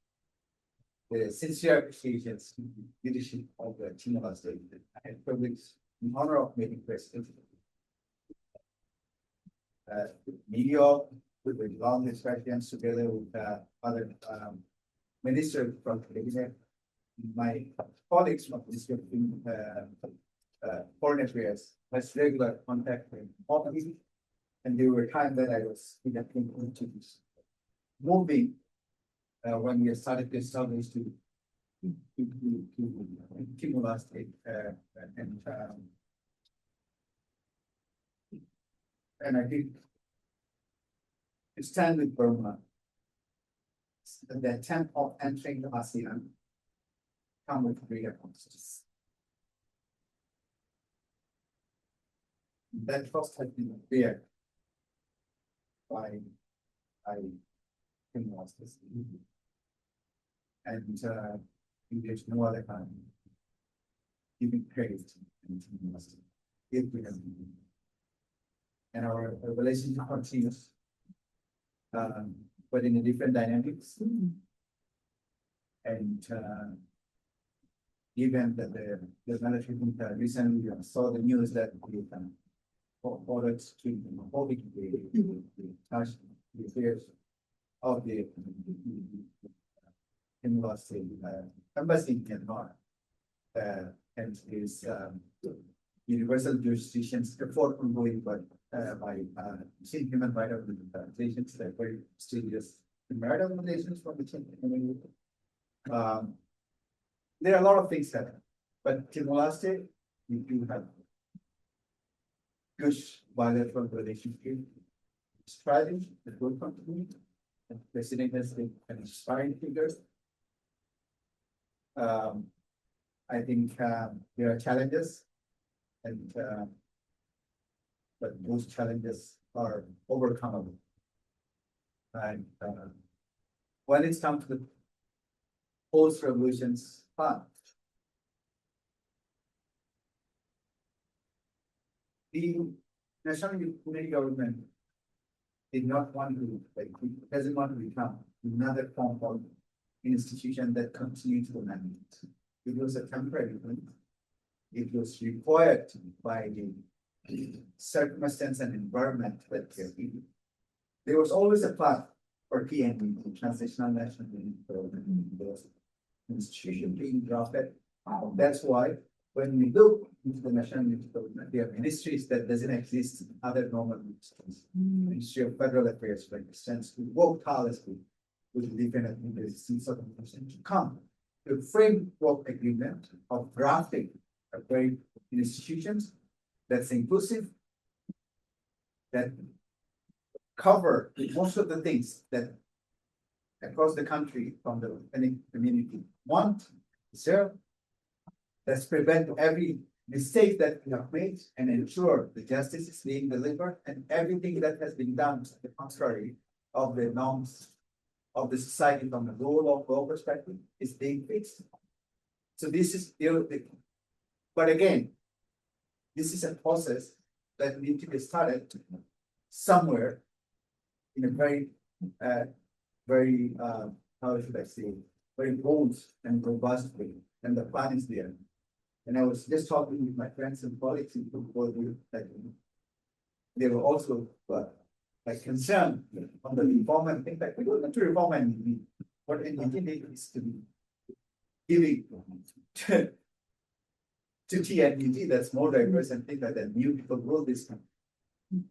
the sincere appreciation to the leadership of the Timor-Leste. I had privilege and honor of meeting President New York with long discussions together with other ministers from the cabinet. My colleagues from this foreign affairs has regular contact with all of me, and there were times that I was into this moving when we started to establish to Timor-Leste and I think to stand with Burma, the attempt of entering the ASEAN come with greater consequences. That trust has been there by Timor-Leste. And there's no other kind giving credit to Timor-Leste. If we have and our relationship continues, but in a different dynamics. And given that the military recently saw the news that we ordered to hold the affairs of the Timor-Leste embassy in Myanmar, and is universal jurisdiction's effort ongoing, but by seeing human rights organizations that very serious marital relations from the community. There are a lot of things that, but Timor-Leste, we do have good bilateral relationship. Striving the good continue, and the president has been an inspiring figure. I think there are challenges, and but those challenges are overcomable. And when it's come to the post-revolutions part, the national unity government did not want to, like, doesn't want to become another form of institution that continues the mandate. It was a temporary thing. It was required by the circumstance and environment that there was always a path for TND, Transitional National Unity Government, the institution being drafted. That's why when we look into the national unity government, there are ministries that doesn't exist in other normal ministries. Ministry of Federal Affairs, for instance, who work tirelessly with different interests of the nation to come to a framework agreement of drafting a very institutions that's inclusive, that cover most of the things that across the country from the community want, deserve, let's prevent every mistake that we have made and ensure the justice is being delivered and everything that has been done to the contrary of the norms of the society from the rule of law perspective is being fixed. So this is but again, this is a process that needs to be started somewhere in a very, how should I say, very bold and robust way, and the plan is there. And I was just talking with my friends and colleagues in football, that they were also like concerned on the reform and things like we don't have to reform and what NGT is to be giving to TNUT that's more diverse and things like that. New people grow this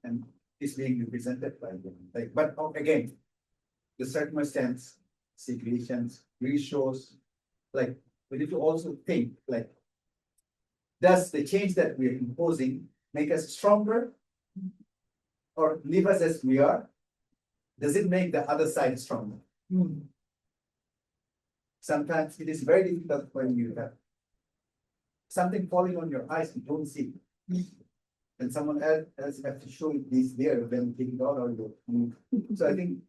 and is being represented by them. Like, but again, the circumstance, situations, resource, like we need to also think like, does the change that we are imposing make us stronger or leave us as we are? Does it make the other side stronger? Sometimes it is very difficult when you have something falling on your eyes, you don't see. And someone else has to show you this there, then take it out or you move. So I think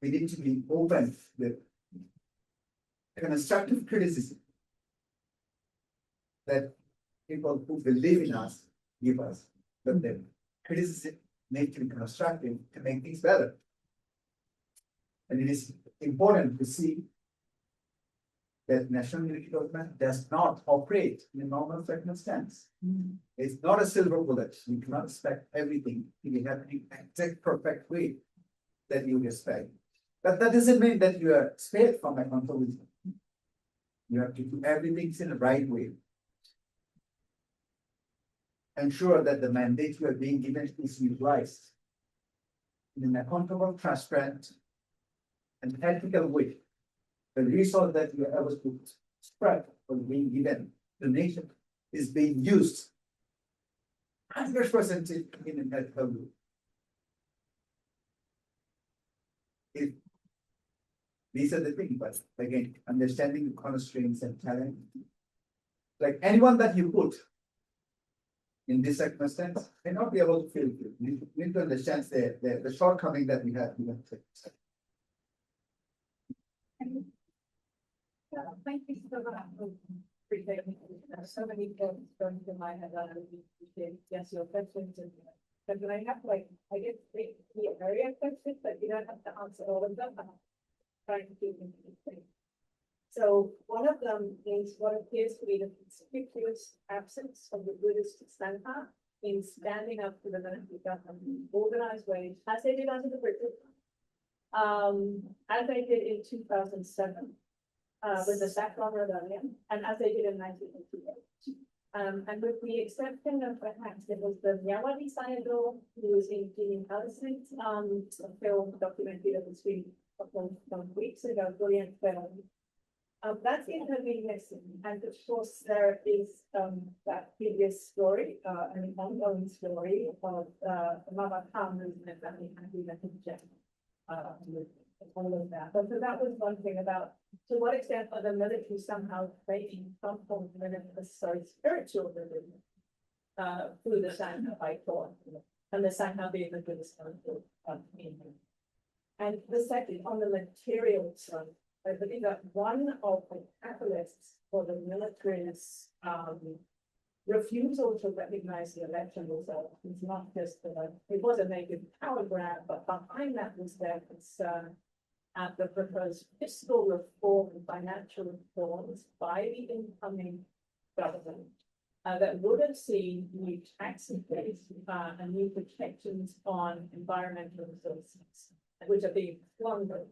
we need to be open with constructive criticism that people who believe in us give us, but then criticism need to be constructive to make things better. And it is important to see that national unity government does not operate in a normal circumstance. It's not a silver bullet. You cannot expect everything to be happening exact perfect way that you expect. But that doesn't mean that you are spared from accountability. You have to do everything in the right way. Ensure that the mandate you are being given is utilized in an accountable, transparent, and ethical way. The resource that you are able to spread or being given the nation is being used 100% in an ethical way. These are the things, but again, understanding the constraints and talent. Like anyone that you put in this circumstance may not be able to feel it. You need to understand the shortcoming that we have. Thank you so much. Appreciate it. So many things going through my head. I really appreciate yes, your questions and but when I have like I get three area questions, but you don't have to answer all of them. I'm trying to do them. So one of them is what appears to be the conspicuous absence of the Buddhist Sangha in standing up to the military government in organized ways, as they did under the British, as they did in 2007. With the Saffron Rebellion, and as they did in 1988. And with the exception of perhaps there was the Myanmar Sayadaw, who was in Palestine, a film documentary that was screened a couple of weeks ago, brilliant film. That seems to have been missing. And of course, there is that previous story, an ongoing story of Mama Khan, who's in a family with all of that. But so that was one thing about to what extent are the military somehow creating some form of necessary spiritual religion through the Sangha, I thought, and the Sangha being the Buddhist community. And the second, on the material front, I believe that one of the catalysts for the military's refusal to recognize the election result is not just that it was a negative power grab, but behind that was their concern at the proposed fiscal reform and financial reforms by the incoming government that would have seen new tax increase and new protections on environmental resources, which are being plundered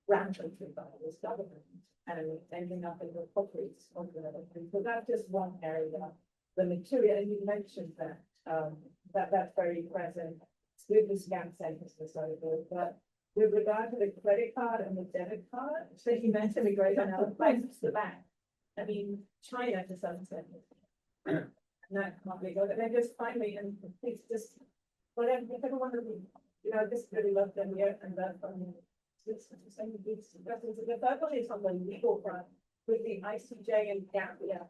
rampantly by this government and ending up in the pockets of the other things. So that's just one area. The material, and you mentioned that that's very present with the scam centers and so forth. But with regard to the credit card and the debit card, so you mentioned a great another places the bank. I mean, China to some extent. And that can't be good. And then just finally, and it's just whatever if everyone of you, just really love them here and that the third one is on the legal front with the ICJ and Gambia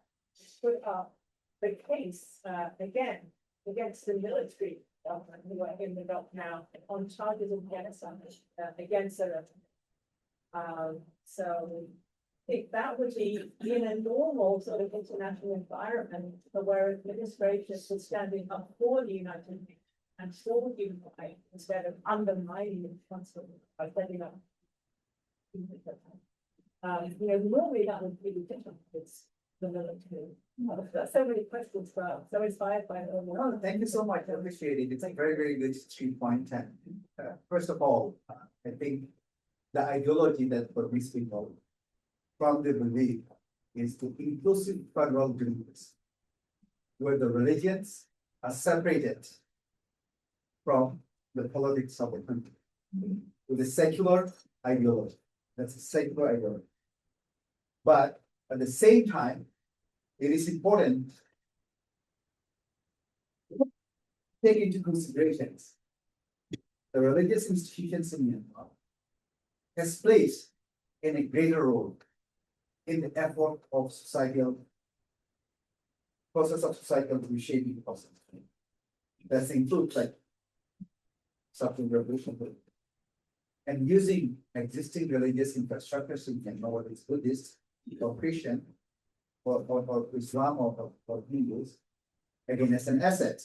put up the case again against the military government who are in the dock now on charges of genocide against them. So I think that would be in a normal sort of international environment where administrations are standing up for the United Nations and for human rights instead of undermining it constantly by setting up. Normally that would be different. It's the military. So many questions, so inspired by it. Oh, thank you so much. I appreciate it. It's a very, very good 3.10. First of all, I think the ideology that for these people from the belief is to inclusive federal groups where the religions are separated from the politics of the country with a secular ideology. That's a secular ideology. But at the same time, it is important to take into considerations the religious institutions in Myanmar has placed in a greater role in the effort of societal reshaping process. That includes like something revolutionary. And using existing religious infrastructures in Myanmar, whether it's Buddhist or Christian or Islam or Hindus, again as an asset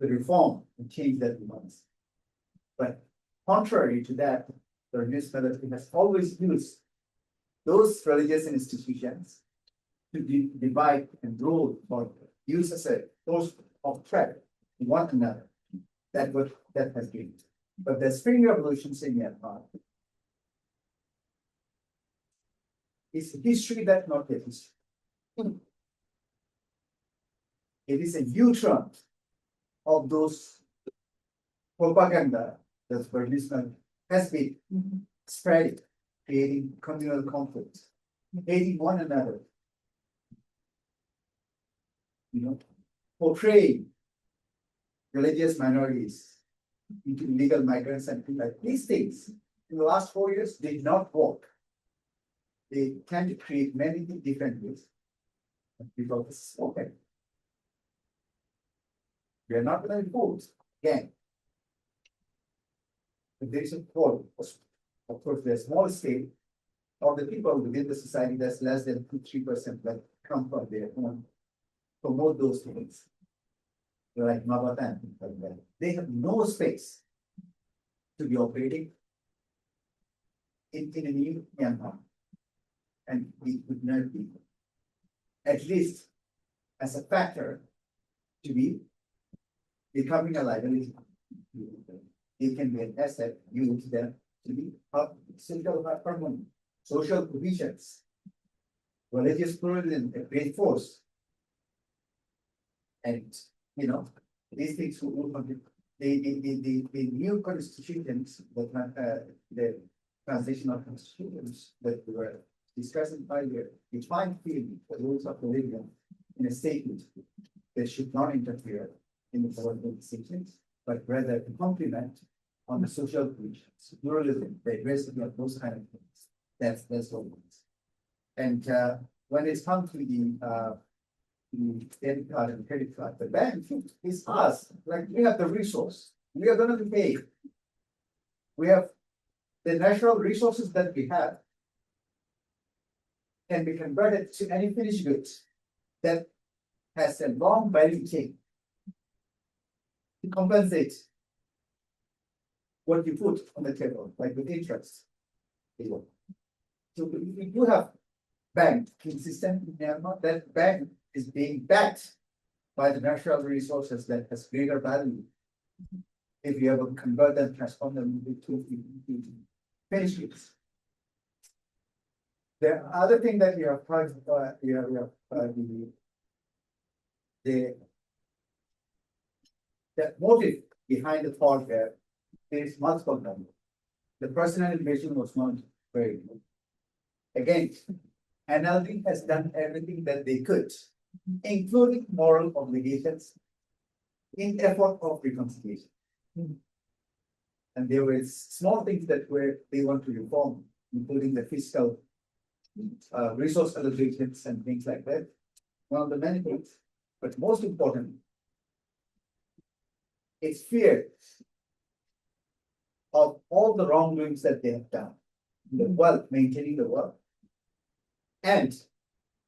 to reform and change that demands. But contrary to that, the religious military has always used those religious institutions to divide and rule or use as a source of threat to one another. That has been. But the Spring Revolutions in Myanmar is history that not the history. It is a U-turn of those propaganda that religion has been spreading, creating communal conflicts, hating one another, portraying religious minorities into illegal migrants and things like these things in the last 4 years did not work. They tend to create many different ways. Because this is okay. We are not going to impose again. But there is a quote, of course, there's small scale of the people within the society that's less than 2-3% that come from their own promote those things. They're like Mabatan, like that. They have no space to be operating in a new Myanmar. And we would not be, at least as a factor, to be becoming a liability. It can be an asset used them to be social harmony, social provisions, religious pluralism, a great force. And these things will the new constitutions, the transitional constitutions that we were discussing earlier, define clearly the rules of religion in a statement that should not interfere in the political decisions, but rather to complement on the social provisions, pluralism, diversity of those kind of things. That's what it is. And when it's come to the debit card and credit card, the bank is us. Like we have the resource. We are going to pay. We have the natural resources that we have can be converted to any finished goods that has a long value chain to compensate what you put on the table, like with interest. So if you have banking system in Myanmar, that bank is being backed by the natural resources that has greater value. If you ever convert them, transform them into finished goods. The other thing that you have heard, the motive behind the thought there is multiple numbers. The personal invasion was not very good. Again, NLD has done everything that they could, including moral obligations, in effort of reconciliation. And there were small things that they want to reform, including the fiscal resource allocations and things like that. One of the many things, but most important, it's fear of all the wrongdoings that they have done, the wealth, maintaining the wealth, and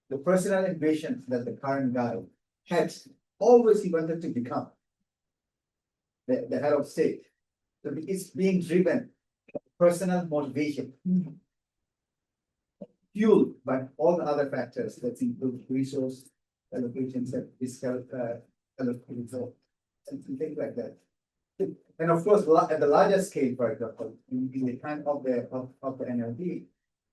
the personal invasion that the current guy had always he wanted to become the head of state. So it's being driven personal motivation, fueled by all the other factors that include resource allocations and fiscal allocations and things like that. And of course, at the larger scale, for example, in the kind of the NLD,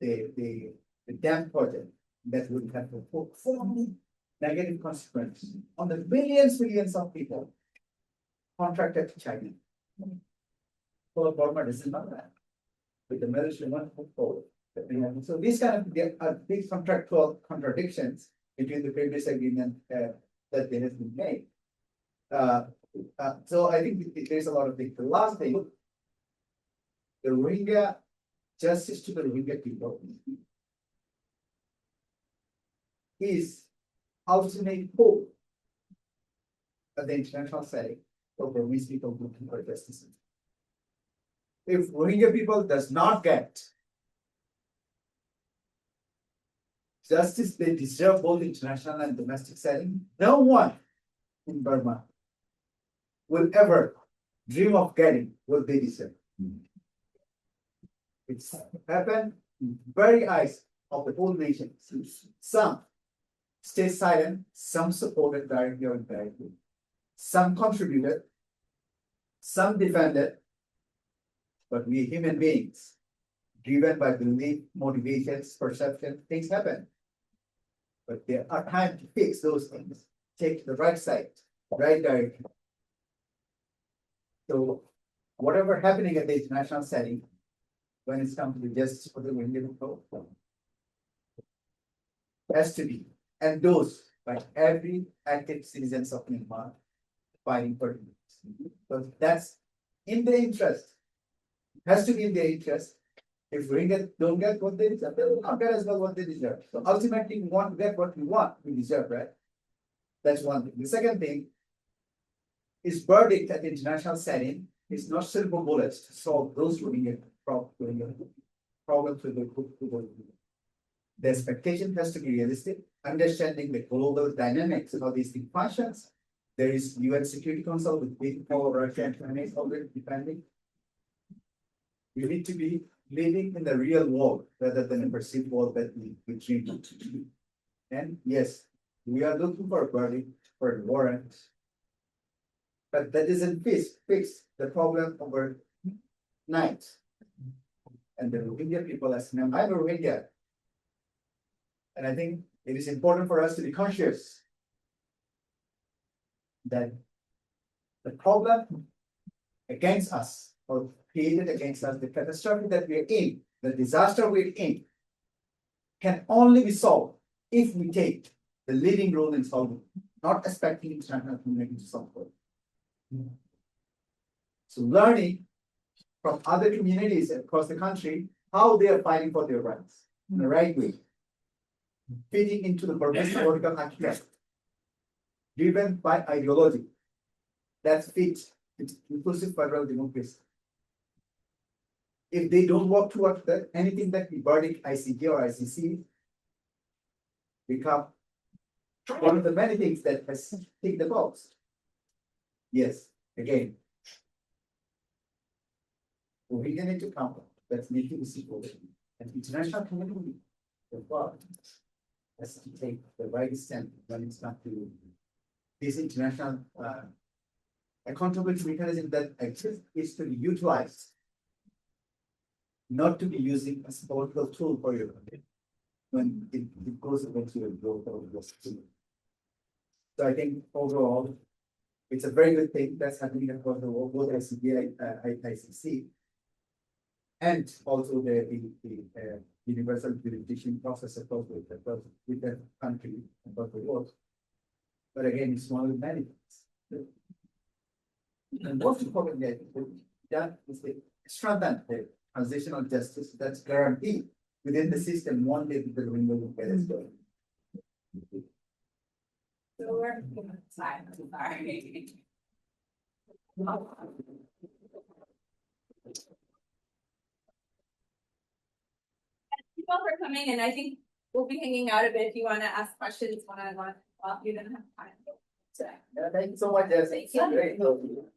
the dam project that would have a profoundly negative consequence on the millions of people contracted to China. So Burma doesn't know that. With the military one forward. So these kind of big contractual contradictions between the previous agreement that there has been made. So I think there's a lot of things. The last thing, the Rohingya, justice to the Rohingya people is ultimate hope of the international setting for Burmese people looking for justice. If Rohingya people does not get justice they deserve both international and domestic setting, no one in Burma will ever dream of getting what they deserve. It's happened in the very eyes of the whole nation. Some stay silent, some supported directly or indirectly, some contributed, some defended, but we human beings, driven by belief, motivations, perception, things happen. But there are times to fix those things, take the right side, right direction. So whatever happening at the international setting, when it's come to the justice for the Rohingya people, has to be endorsed by every active citizens of Myanmar fighting for it. Because that's in their interest. Has to be in their interest. If Rohingya don't get what they deserve, they will not get as well what they deserve. So ultimately, we want to get what we want, we deserve, right? That's one thing. The second thing is verdict at the international setting is not silver bullets to solve those Rohingya problems with the The expectation has to be realistic, understanding the global dynamics of how these things functions. There is UN Security Council with big power, Russia and China is already defending. We need to be living in the real world rather than a perceived world that we dream of. And yes, we are looking for a verdict, for a warrant, but that doesn't fix the problem overnight. And the Rohingya people, as I'm a Rohingya, and I think it is important for us to be conscious that the problem against us or created against us, the catastrophe that we're in, the disaster we're in, can only be solved if we take the leading role in solving, not expecting international community to solve it. So learning from other communities across the country how they are fighting for their rights in the right way, fitting into the purpose political architecture, driven by ideology that fits inclusive federal democracy. if they don't work towards that, anything that we verdict ICJ or ICC become one of the many things that has ticked the box. Yes, again. We need to come, that's making this important. And international community, the world has to take the right stand when it's not to this international accountability mechanism that exists is to be utilized, not to be using as a political tool for your when it goes against your growth of your system. So I think overall, it's a very good thing that's happening across the world, both ICJ and ICC. And also the universal jurisdiction process across with the country across the world. But again, it's one of the many things. And most importantly, that is the strengthen the transitional justice that's guaranteed within the system. One day the window will get us going. So we're sorry. People for coming, and I think we'll be hanging out a bit if you want to ask questions one-on-one. Well, you didn't have time. So, Thank you so much, Jess. Thank you. Great. you.